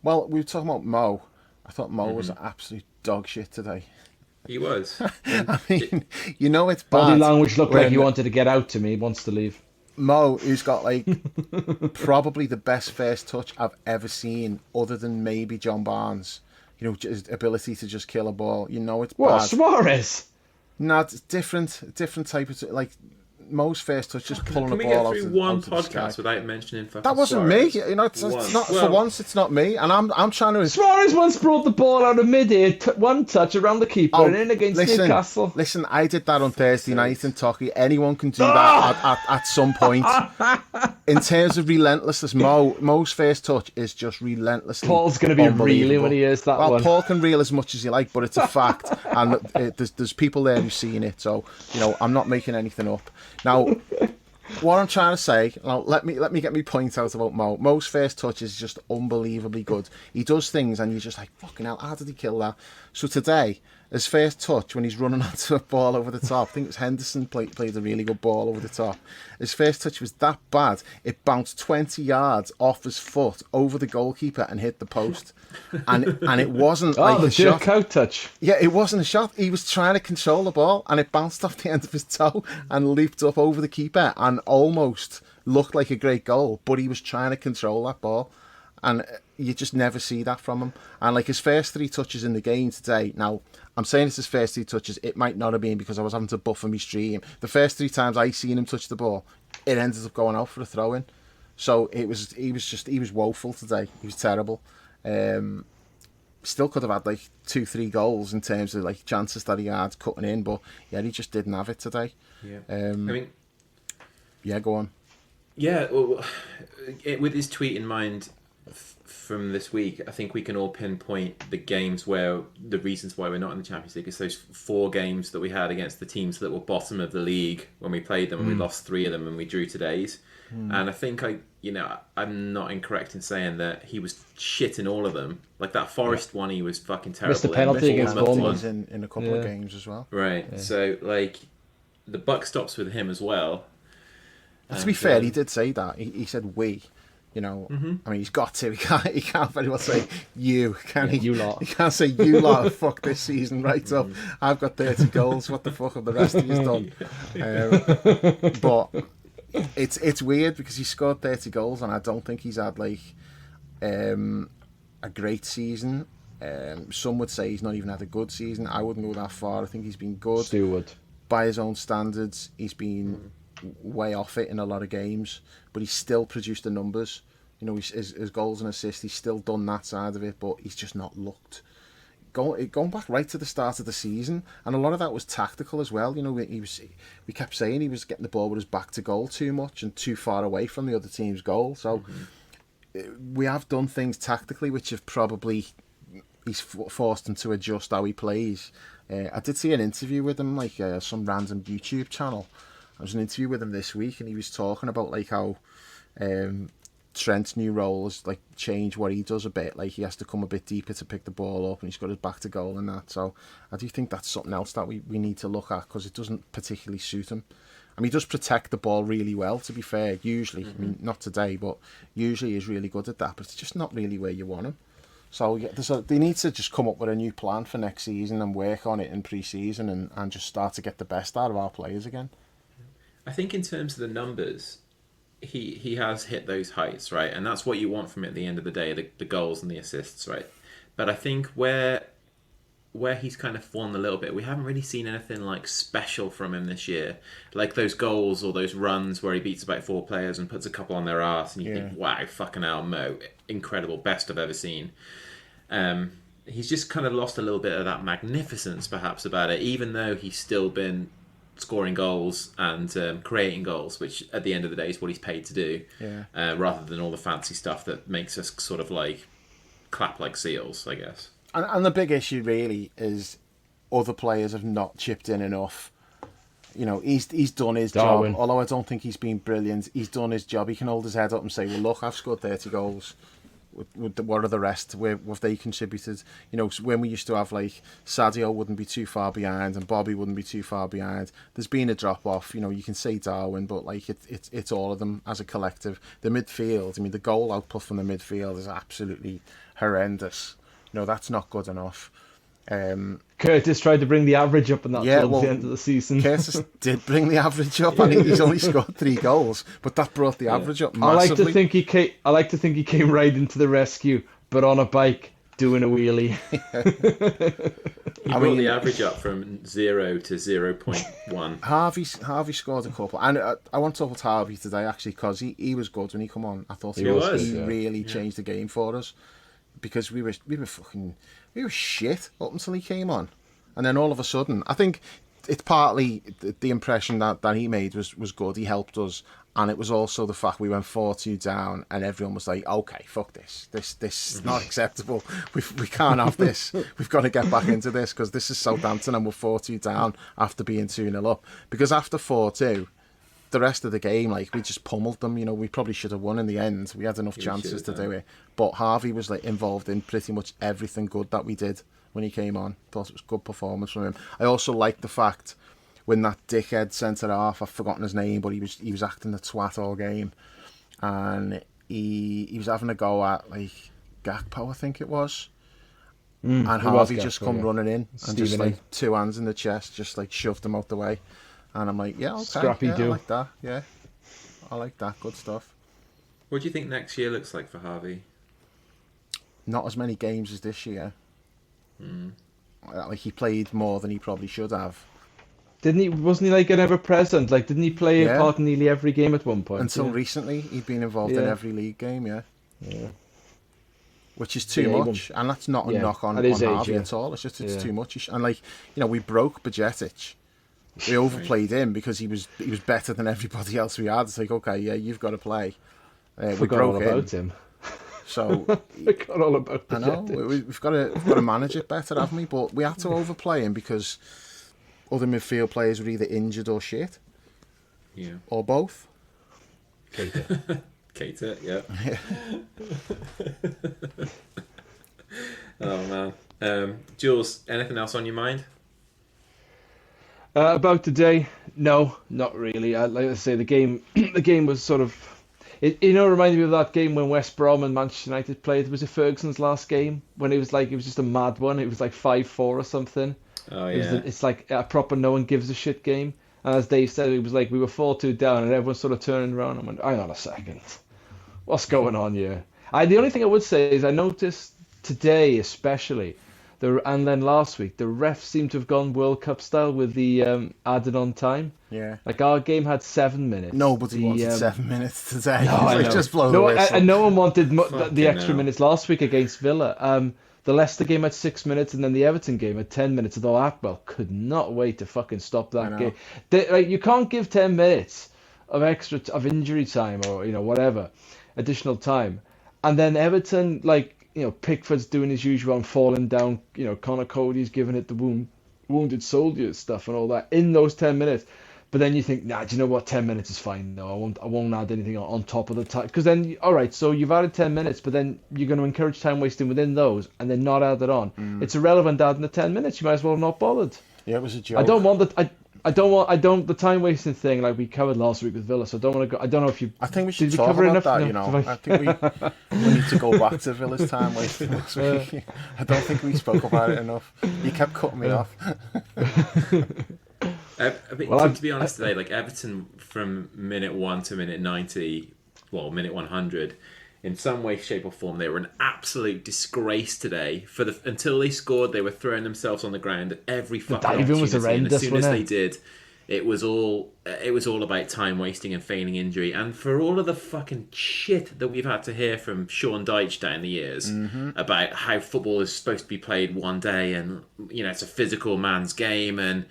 Well, we were talking about Mo. I thought Mo was absolute dog shit today. He was. I mean, you know it's bad. Body language looked like he wanted to get out to me. He wants to leave. Mo, who's got like probably the best first touch I've ever seen, other than maybe John Barnes. You know, his ability to just kill a ball. You know it's what, bad. Suarez? No, it's different type of like Mo's first touch, just pulling the ball out. Can we get through one podcast without mentioning fucking that wasn't Suarez? me. You know, it's not for once. It's not me, and I'm trying to. Suarez once brought the ball out of mid-air, one touch around the keeper, and in against Newcastle. Listen, I did that on Thursday night in Tocky. Anyone can do that at some point. In terms of relentlessness, Mo's first touch is just relentlessly. Paul's going to be reeling when he hears that one. Well, Paul can reel as much as you like, but it's a fact, and there's people there who've seen it. So you know, I'm not making anything up. Now, what I'm trying to say, now let me get my point out about Mo. Mo's first touch is just unbelievably good. He does things and you're just like, fucking hell, how did he kill that? So today, his first touch when he's running onto a ball over the top, I think it was Henderson played a really good ball over the top. His first touch was that bad, it bounced 20 yards off his foot over the goalkeeper and hit the post. And it wasn't like the a shot. Dirk Kuyt touch. Yeah, it wasn't a shot. He was trying to control the ball and it bounced off the end of his toe and leaped up over the keeper and almost looked like a great goal, but he was trying to control that ball. And you just never see that from him. And like his first three touches in the game today, now I'm saying it's his first three touches, it might not have been because I was having to buffer my stream. The first three times I seen him touch the ball, it ended up going out for a throw in. So he was woeful today. He was terrible. Still could have had like 2-3 goals in terms of like chances that he had cutting in, but yeah, he just didn't have it today. Yeah. I mean, yeah, go on. Yeah, well, with his tweet in mind from this week, I think we can all pinpoint the games where the reasons why we're not in the Champions League is those 4 games that we had against the teams that were bottom of the league when we played them, and we lost 3 of them and we drew today's. And I think I'm not incorrect in saying that he was shit in all of them. Like that Forest one, he was fucking terrible. Missed the penalty against Bournemouth in a couple of games as well. Right. Yeah. So like the buck stops with him as well. And to be fair, he did say that. He said we. You know, I mean, he's got to. He can't very well say you, can he? You lot. He can't say you lot. Fuck this season right up. I've got 30 goals. What the fuck have the rest of you done? But it's weird because he scored 30 goals, and I don't think he's had like a great season. Some would say he's not even had a good season. I wouldn't go that far. I think he's been good. Steward. By his own standards, he's been way off it in a lot of games, but he's still produced the numbers. You know, his goals and assists, he's still done that side of it, but he's just not looked going back right to the start of the season, and a lot of that was tactical as well. You know, we kept saying he was getting the ball with his back to goal too much and too far away from the other team's goal. So we have done things tactically which have probably he's forced him to adjust how he plays. I did see an interview with him, like some random YouTube channel. I was in an interview with him this week, and he was talking about like how Trent's new role has like changed what he does a bit. Like he has to come a bit deeper to pick the ball up, and he's got his back to goal and that. So I do think that's something else that we need to look at, because it doesn't particularly suit him. I mean, he does protect the ball really well, to be fair, usually. I mean, not today, but usually he's really good at that. But it's just not really where you want him. So yeah, they need to just come up with a new plan for next season and work on it in pre-season and just start to get the best out of our players again. I think in terms of the numbers, he has hit those heights, right? And that's what you want from it at the end of the day, the goals and the assists, right? But I think where he's kind of fallen a little bit, we haven't really seen anything like special from him this year. Like those goals or those runs where he beats about 4 players and puts a couple on their arse and you think, wow, fucking hell, Mo, incredible, best I've ever seen. He's just kind of lost a little bit of that magnificence perhaps about it, even though he's still been scoring goals and creating goals, which at the end of the day is what he's paid to do, rather than all the fancy stuff that makes us sort of like clap like seals, I guess. And the big issue really is other players have not chipped in enough. You know, he's done his job. Although I don't think he's been brilliant, he's done his job. He can hold his head up and say, well, look, I've scored 30 goals. What are the rest? Where have they contributed? You know, when we used to have like Sadio wouldn't be too far behind and Bobby wouldn't be too far behind. There's been a drop off. You know, you can say Darwin, but like it's all of them as a collective. The midfield, I mean, the goal output from the midfield is absolutely horrendous. You know, that's not good enough. Curtis tried to bring the average up in that towards the end of the season. Curtis did bring the average up, and he's only scored 3 goals, but that brought the average up massively. I like to think he came right into the rescue, but on a bike doing a wheelie. He brought the average up from 0 to 0.1. Harvey scored a couple, and I want to talk about Harvey today actually, because he was good when he come on. I thought he really changed the game for us, because we were shit up until he came on, and then all of a sudden, I think it's partly the impression that he made was good. He helped us, and it was also the fact we went 4-2 down, and everyone was like, "Okay, fuck this. This is not acceptable. We can't have this. We've got to get back into this, because this is Southampton, and we're 4-2 down after being 2-0 up." Because after 4-2. The rest of the game, like, we just pummeled them. You know, we probably should have won in the end. We had enough chances to do it. But Harvey was like involved in pretty much everything good that we did when he came on. Thought it was a good performance from him. I also liked the fact when that dickhead centre half, I've forgotten his name, but he was acting the twat all game, and he was having a go at like Gakpo, I think it was. And Harvey just come running in and just like 2 hands in the chest, just like shoved him out the way. And I'm like, yeah, okay, Scrappy I like that. Yeah, I like that. Good stuff. What do you think next year looks like for Harvey? Not as many games as this year. Like, he played more than he probably should have. Wasn't he like an ever-present? Like, didn't he play a part in nearly every game at one point? Until recently, he'd been involved in every league game, yeah. Which is too much, and that's not a knock on Harvey at all. It's just too much. And like, you know, we broke Bajcetic. We overplayed him because he was better than everybody else we had. It's like, okay, yeah, you've got to play. We broke all about him. So forgot all about. I know we've got to manage it better, haven't we? But we had to overplay him because other midfield players were either injured or shit, or both. Keita, yeah. Oh man, Jules, anything else on your mind? About today, no, not really. Like I say, the game was sort of, it reminded me of that game when West Brom and Manchester United played. Was it Ferguson's last game when it was just a mad one? It was like 5-4 or something. Oh yeah. It's like a proper no one gives a shit game. And as Dave said, it was like we were 4-2 down and everyone's sort of turning around and went, hang on a second, what's going on here? The only thing I would say is I noticed today especially. And then last week, the refs seem to have gone World Cup style with the added on time. Yeah. Like, our game had 7 minutes. Nobody wanted 7 minutes today. No, I know. Just blow the whistle. And no one wanted the extra minutes last week against Villa. The Leicester game had 6 minutes, and then the Everton game had 10 minutes. Although Atwell could not wait to fucking stop that game. You can't give 10 minutes of of injury time or whatever additional time, and then Everton Pickford's doing his usual and falling down. Connor Cody's giving it the wounded soldier stuff and all that in those 10 minutes. But then you think, nah, do you know what? 10 minutes is fine. No, I won't add anything on top of the time. Because then, all right, so you've added 10 minutes, but then you're going to encourage time wasting within those and then not add it on. It's irrelevant adding the 10 minutes. You might as well have not bothered. Yeah, it was a joke. I don't want the time wasting thing like we covered last week with Villa. So I don't want to go. I don't know if you. I think we should talk about that. No, I think we need to go back to Villa's time wasting last week. I don't think we spoke about it enough. You kept cutting me off. To be honest, today, like Everton from minute 1 to minute 90, minute 100, in some way, shape, or form, they were an absolute disgrace today. Until they scored, they were throwing themselves on the ground at every fucking opportunity. Was horrendous, and as soon as they did, it was all about time wasting and feigning injury. And for all of the fucking shit that we've had to hear from Sean Dyche down the years about how football is supposed to be played one day, and it's a physical man's game, and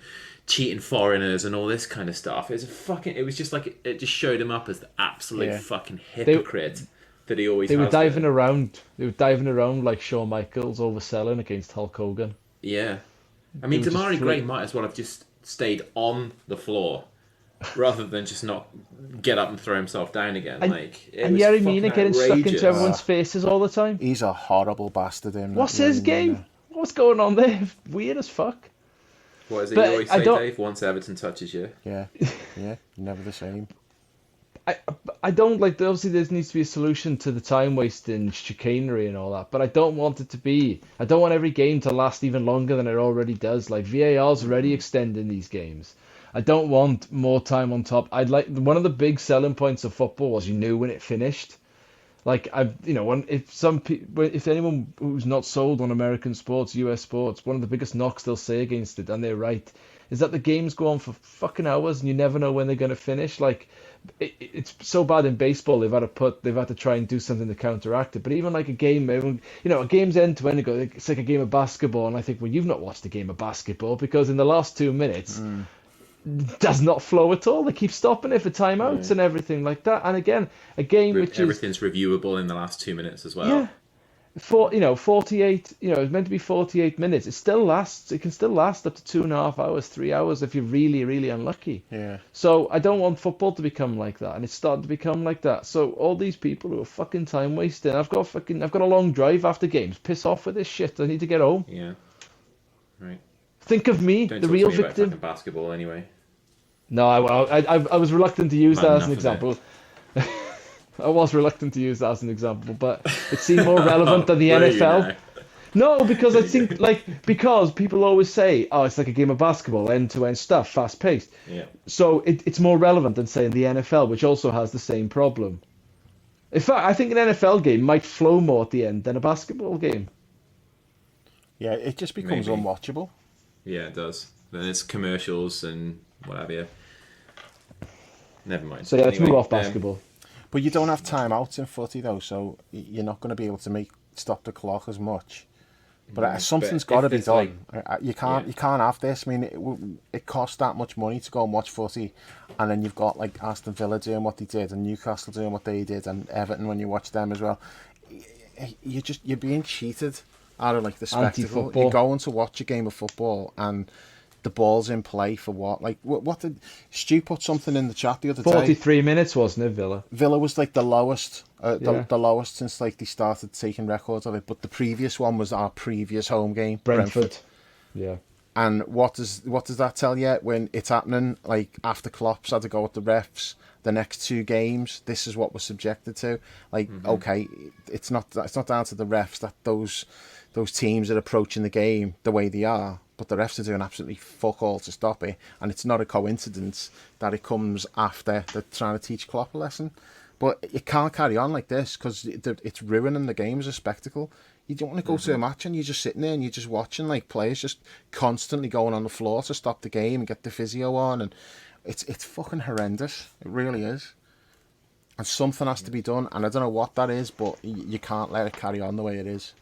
cheating foreigners and all this kind of stuff. It was just like it just showed him up as the absolute fucking hypocrite that he always. They were diving around. They were diving around like Shawn Michaels overselling against Hulk Hogan. Yeah, I mean, Damari Gray might as well have just stayed on the floor rather than just not get up and throw himself down again. And Yerry Mina getting stuck into everyone's faces all the time. He's a horrible bastard. What's his game? What's going on there? Weird as fuck. What is it you always say, Dave? Once Everton touches you. Yeah, never the same. I don't obviously there needs to be a solution to the time wasting chicanery and all that, but I don't want every game to last even longer than it already does. Like VAR's already extending these games. I don't want more time on top. One of the big selling points of football was you knew when it finished. Like if anyone who's not sold on American sports, US sports, one of the biggest knocks they'll say against it, and they're right, is that the games go on for fucking hours and you never know when they're going to finish. Like it's so bad in baseball they've had to try and do something to counteract it. But even like a game, a game's end to end, it's like a game of basketball, and I think, well, you've not watched a game of basketball because in the last 2 minutes. Does not flow at all. They keep stopping it for timeouts and everything like that. And again, a game which everything's reviewable in the last 2 minutes as well. Yeah, 48. It's meant to be 48 minutes. It still lasts. It can still last up to 2.5 hours, 3 hours if you're really, really unlucky. Yeah. So I don't want football to become like that, and it's starting to become like that. So all these people who are fucking time wasting. I've got a long drive after games. Piss off with this shit. I need to get home. Yeah. Right. Think of me, Don't the talk real to me victim. about basketball anyway. No, I was reluctant to use that as an example. I was reluctant to use that as an example, but it seemed more relevant than the NFL. No, because I think because people always say, oh, it's like a game of basketball, end-to-end stuff, fast-paced. Yeah. So it's more relevant than saying the NFL, which also has the same problem. In fact, I think an NFL game might flow more at the end than a basketball game. Yeah, it just becomes unwatchable. Yeah, it does. Then it's commercials and what have you. Never mind. So yeah, let's move off basketball. But you don't have timeouts in footy though, so you're not going to be able to stop the clock as much. But something's got to be done. You can't have this. I mean, it costs that much money to go and watch footy, and then you've got like Aston Villa doing what they did, and Newcastle doing what they did, and Everton when you watch them as well. You're being cheated out of like the spectacle. You're going to watch a game of football and the ball's in play for what? Like, what did Stu put something in the chat the other day? 43 minutes, wasn't it, Villa? Villa was like the lowest, the lowest since like they started taking records of it. But the previous one was our previous home game, Brentford. Yeah. And what does that tell you when it's happening? Like after Klopp's had to go with the refs, the next two games, this is what we're subjected to. Like, okay, it's not down to the refs that those teams are approaching the game the way they are. But the refs are doing absolutely fuck all to stop it. And it's not a coincidence that it comes after they're trying to teach Klopp a lesson. But you can't carry on like this because it's ruining the game as a spectacle. You don't want to go to a match and you're just sitting there and you're just watching like players just constantly going on the floor to stop the game and get the physio on. And it's fucking horrendous. It really is. And something has to be done. And I don't know what that is, but you can't let it carry on the way it is.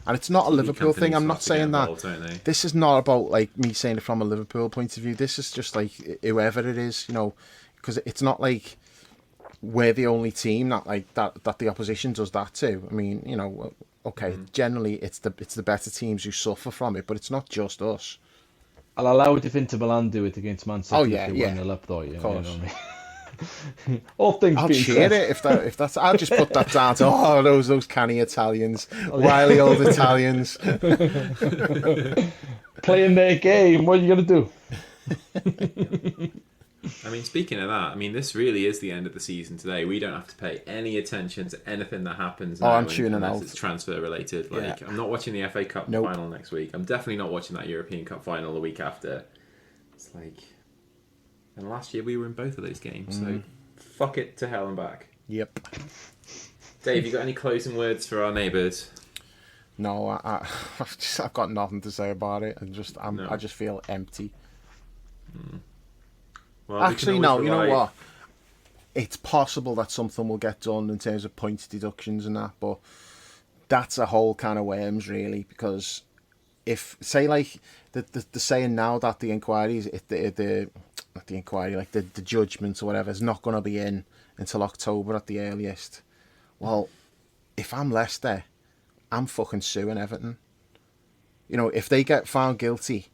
And it's not a TV Liverpool thing. companies I'm have not to get saying that. involved, don't they? This is not about like me saying it from a Liverpool point of view. This is just like whoever it is, because it's not like we're the only team that the opposition does that to. I mean, okay, generally it's the better teams who suffer from it, but it's not just us. I'll allow it if Inter Milan do it against Man City. Oh yeah, if they yeah. 1-0 up though. Of course. You know what I mean? All things I'll being cheer said. it if that's. I'll just put that down to those canny Italians, wily old Italians. Playing their game. What are you gonna do? I mean, speaking of that, I mean, this really is the end of the season today. We don't have to pay any attention to anything that happens now, I'm tuning unless out. it's transfer related. Like, Yeah. I'm not watching the FA Cup Nope. final next week. I'm definitely not watching that European Cup final the week after. It's like, and last year we were in both of those games, so fuck it to hell and back. Yep. Dave, you got any closing words for our neighbours? No, I've got nothing to say about it. I just feel empty. Well, we can Actually, always no. You know rely- what? It's possible that something will get done in terms of points deductions and that, but that's a whole can of worms, really. Because if, say, like the saying now that the inquiries, not the inquiry, like the judgment or whatever, is not going to be in until October at the earliest. Well, if I'm Leicester, I'm fucking suing Everton. If they get found guilty,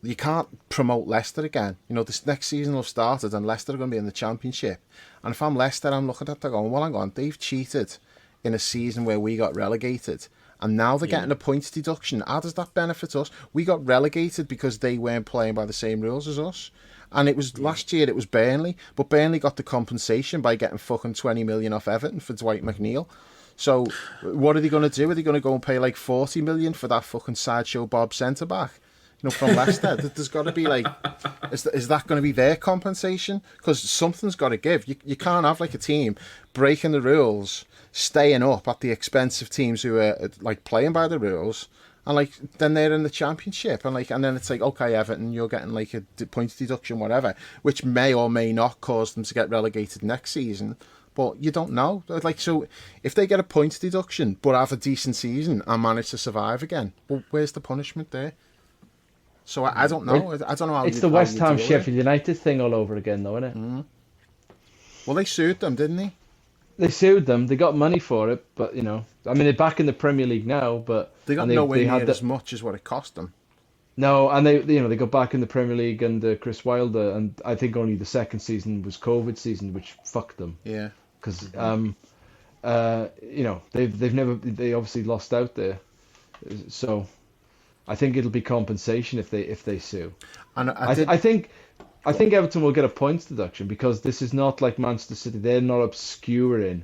you can't promote Leicester again. This next season will have started and Leicester are going to be in the Championship. And if I'm Leicester, I'm looking at that going, well, hang on, they've cheated in a season where we got relegated. And now they're getting a points deduction. How does that benefit us? We got relegated because they weren't playing by the same rules as us. And it was last year, it was Burnley. But Burnley got the compensation by getting fucking 20 million off Everton for Dwight McNeil. So what are they going to do? Are they going to go and pay like 40 million for that fucking sideshow Bob centre-back? From Leicester? There's got to be like, is that going to be their compensation? Because something's got to give. You can't have like a team breaking the rules, staying up at the expense of teams who are like playing by the rules, and like then they're in the Championship, and then it's like, okay, Everton, you're getting like a points deduction, whatever, which may or may not cause them to get relegated next season. But you don't know. Like, so if they get a points deduction but have a decent season and manage to survive again, well, where's the punishment there? So I don't know. I don't know how it's the West Ham Sheffield United thing all over again, though, isn't it? Well, they sued them, didn't they? They sued them. They got money for it, but I mean, they're back in the Premier League now. But they got nowhere near as much as what it cost them. No, and they got back in the Premier League under Chris Wilder, and I think only the second season was COVID season, which fucked them. Yeah. Because they obviously lost out there, so. I think it'll be compensation if they sue. And I think Everton will get a points deduction because this is not like Manchester City. They're not obscuring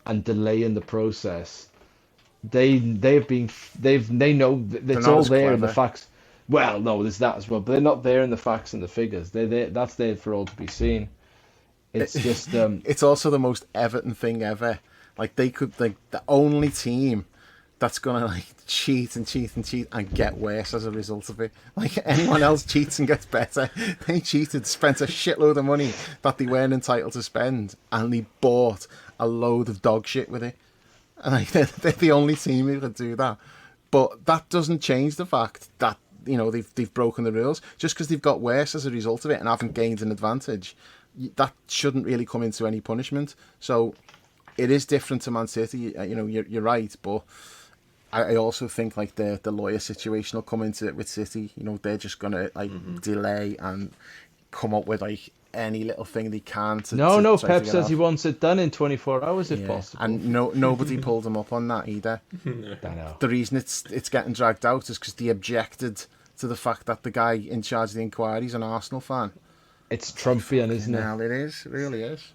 and delaying the process. They know it's all there in the facts. Well, no, there's that as well, but they're not there in the facts and the figures. That's there for all to be seen. It's just it's also the most Everton thing ever. Like they could the only team that's gonna like cheat and get worse as a result of it. Like anyone else cheats and gets better. They cheated, spent a shitload of money that they weren't entitled to spend, and they bought a load of dog shit with it. And like they're the only team who could do that. But that doesn't change the fact that they've broken the rules. Just because they've got worse as a result of it and haven't gained an advantage, that shouldn't really come into any punishment. So it is different to Man City. You're right, but I also think like the lawyer situation will come into it with City. They're just gonna delay and come up with like any little thing they can to. No. try Pep to get says off. he wants it done in 24 hours if possible. And nobody pulled him up on that either. I know. The reason it's getting dragged out is because they objected to the fact that the guy in charge of the inquiry is an Arsenal fan. It's Trumpian, isn't it? Well, it is. It really is.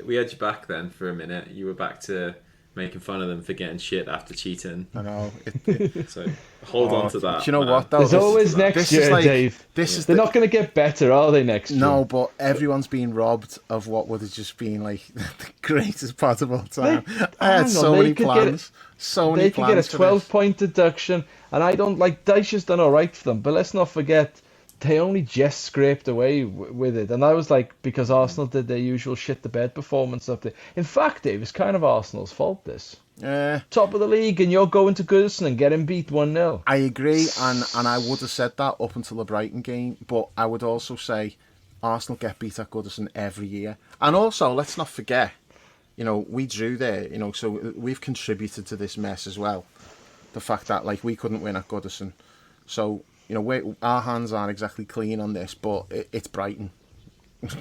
We had you back then for a minute. You were back to making fun of them for getting shit after cheating. I know. So hold on to that. Do you know man. what, though? There's always next this year, is like, Dave. They're not going to get better, are they, next year? No, but everyone's been robbed of what would have just been like the greatest part of all time. I had so many plans. They could get a 12-point deduction, and I don't like Dyche's done all right for them, but let's not forget they only just scraped away with it, and I was like, because Arsenal did their usual shit the bed performance up there. In fact, Dave, it's kind of Arsenal's fault. This Top of the league, and you're going to Goodison and getting beat 1-0. I agree, and I would have said that up until the Brighton game, but I would also say Arsenal get beat at Goodison every year. And also, let's not forget, we drew there, so we've contributed to this mess as well. The fact that, we couldn't win at Goodison. So, our hands aren't exactly clean on this, but it's Brighton.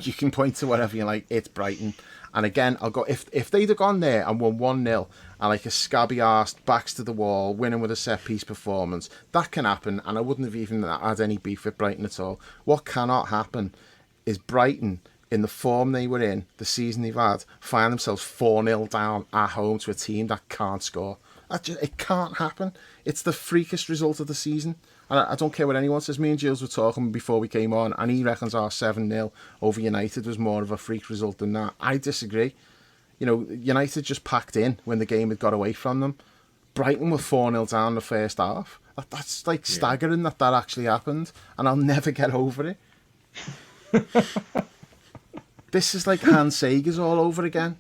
You can point to whatever you like, it's Brighton. And again, I'll go, if they'd have gone there and won 1-0, and a scabby-arsed, backs to the wall, winning with a set-piece performance, that can happen, and I wouldn't have even had any beef with Brighton at all. What cannot happen is Brighton, in the form they were in, the season they've had, find themselves 4-0 down at home to a team that can't score. It can't happen. It's the freakiest result of the season. And I don't care what anyone says. Me and Jules were talking before we came on, and he reckons our 7-0 over United was more of a freak result than that. I disagree. United just packed in when the game had got away from them. Brighton were 4-0 down in the first half. That's staggering that actually happened, and I'll never get over it. This is like Hans Sagers all over again.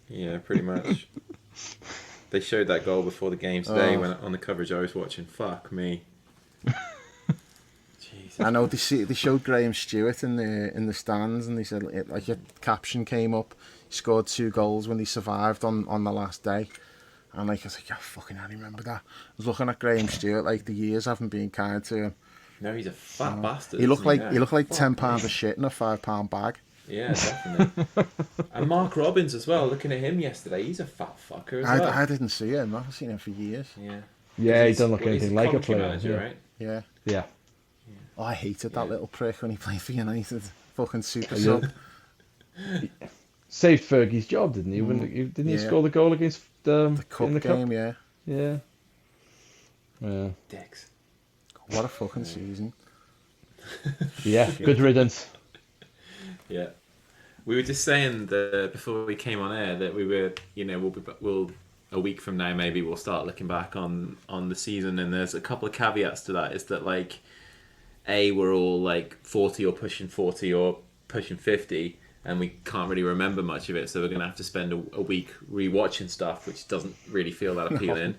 Yeah, pretty much. They showed that goal before the game today when on the coverage I was watching. Fuck me. Jesus. I know they showed Graham Stewart in the stands, and they said a caption came up. He scored 2 goals when he survived on the last day, and I was like, yeah, fucking, I remember that. I was looking at Graham Stewart, the years haven't been kind to him. No, he's a fat bastard. He looked like £10 of shit in a £5 bag. Yeah, definitely. And Mark Robbins as well. Looking at him yesterday, he's a fat fucker as well. I didn't see him. I haven't seen him for years. Yeah, he doesn't look anything like a player. Manager, right? Yeah. Oh, I hated that little prick when he played for United. Fucking super sub. Saved Fergie's job, didn't he? Didn't he score the goal against the cup in the game? Cup? Yeah. Dicks. What a fucking season. Yeah, good riddance. Yeah. We were just saying that before we came on air that we were, we'll a week from now maybe we'll start looking back on the season, and there's a couple of caveats to that. Is that we're all 40 or pushing 40 or pushing 50, and we can't really remember much of it, so we're gonna have to spend a week rewatching stuff, which doesn't really feel that appealing.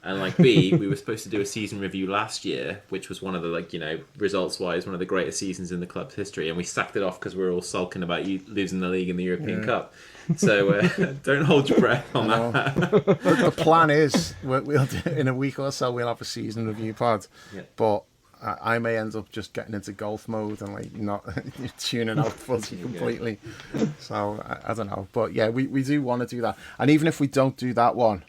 And B, we were supposed to do a season review last year, which was one of the results wise one of the greatest seasons in the club's history, and we sacked it off because we were all sulking about you losing the league and the European Cup. So don't hold your breath on that. The plan is we'll do, in a week or so we'll have a season review pod, but I may end up just getting into golf mode and not tuning out footy completely. So I don't know, but yeah, we do want to do that. And even if we don't do that one,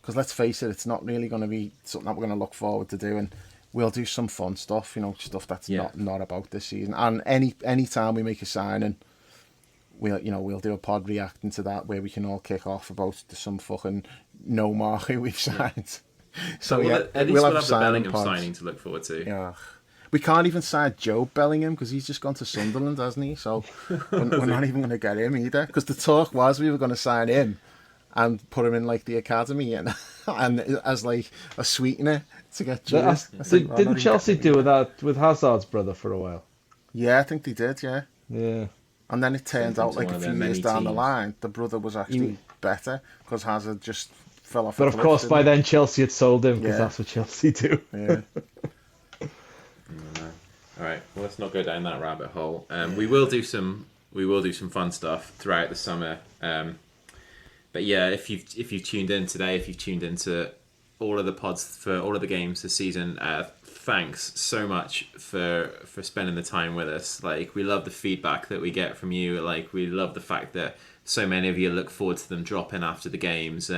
because let's face it, it's not really going to be something that we're going to look forward to doing. We'll do some fun stuff, stuff that's not about this season. And any time we make a signing, we'll do a pod reacting to that where we can all kick off about some fucking no mark who we've signed. So at least we'll have the Bellingham signing to look forward to. Yeah, we can't even sign Joe Bellingham because he's just gone to Sunderland, hasn't he? So we're not even going to get him either. Because the talk was we were going to sign him and put him in the academy and as a sweetener to get Joe. Didn't Chelsea do that with Hazard's brother for a while? Yeah, I think they did. Yeah. And then it turned out a few years down the line, the brother was actually better because Hazard just fell off. But of course, by then Chelsea had sold him because that's what Chelsea do. Yeah. All right. Well, let's not go down that rabbit hole. We will do some fun stuff throughout the summer. But yeah, if you've tuned in today, if you've tuned into all of the pods for all of the games this season, thanks so much for spending the time with us. We love the feedback that we get from you. We love the fact that so many of you look forward to them dropping after the games.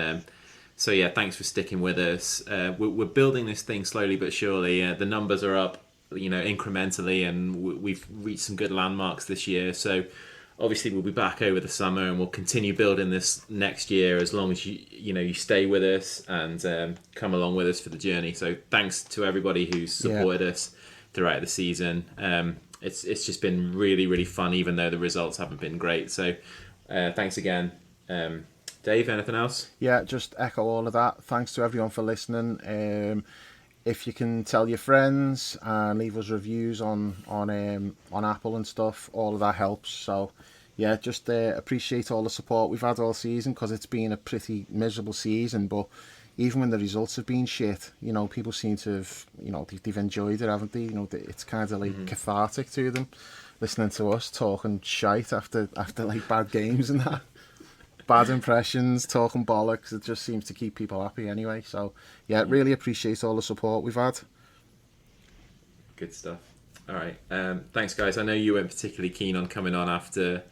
So yeah, thanks for sticking with us. We're building this thing slowly but surely. The numbers are up, incrementally, and we've reached some good landmarks this year. So obviously we'll be back over the summer, and we'll continue building this next year as long as you stay with us and come along with us for the journey. So thanks to everybody who's supported us throughout the season. It's just been really, really fun, even though the results haven't been great. So thanks again. Dave, anything else? Yeah, just echo all of that. Thanks to everyone for listening. If you can tell your friends and leave us reviews on Apple and stuff, all of that helps. So yeah, just appreciate all the support we've had all season, because it's been a pretty miserable season. But even when the results have been shit, you know, people seem to have, you know, they've enjoyed it, haven't they? You know, it's kind of like cathartic to them, listening to us talking shite after like bad games and that. Bad impressions, talking bollocks. It just seems to keep people happy anyway. So, yeah, really appreciate all the support we've had. Good stuff. All right. Thanks, guys. I know you weren't particularly keen on coming on after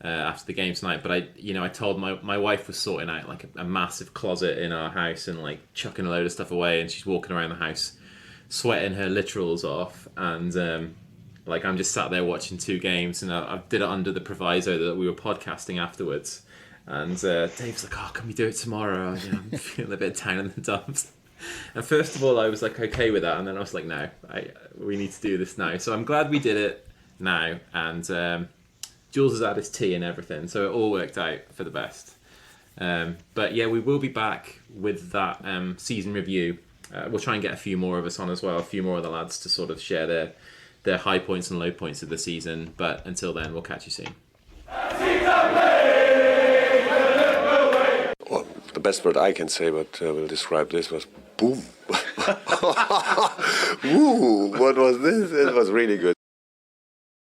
the game tonight, but I told my wife was sorting out like a massive closet in our house and like chucking a load of stuff away, and she's walking around the house sweating her literals off, and like I'm just sat there watching 2 games, and I did it under the proviso that we were podcasting afterwards. And Dave's like, "Oh, can we do it tomorrow? You know, I'm feeling a bit down in the dumps." And first of all, I was like okay with that, and then I was like, "No, we need to do this now." So I'm glad we did it now, and Jules has had his tea and everything, so it all worked out for the best. But yeah, we will be back with that season review. We'll try and get a few more of us on as well, a few more of the lads to sort of share their high points and low points of the season. But until then, we'll catch you soon. Well, the best word I can say, but will describe this, was boom. Ooh, what was this? It was really good.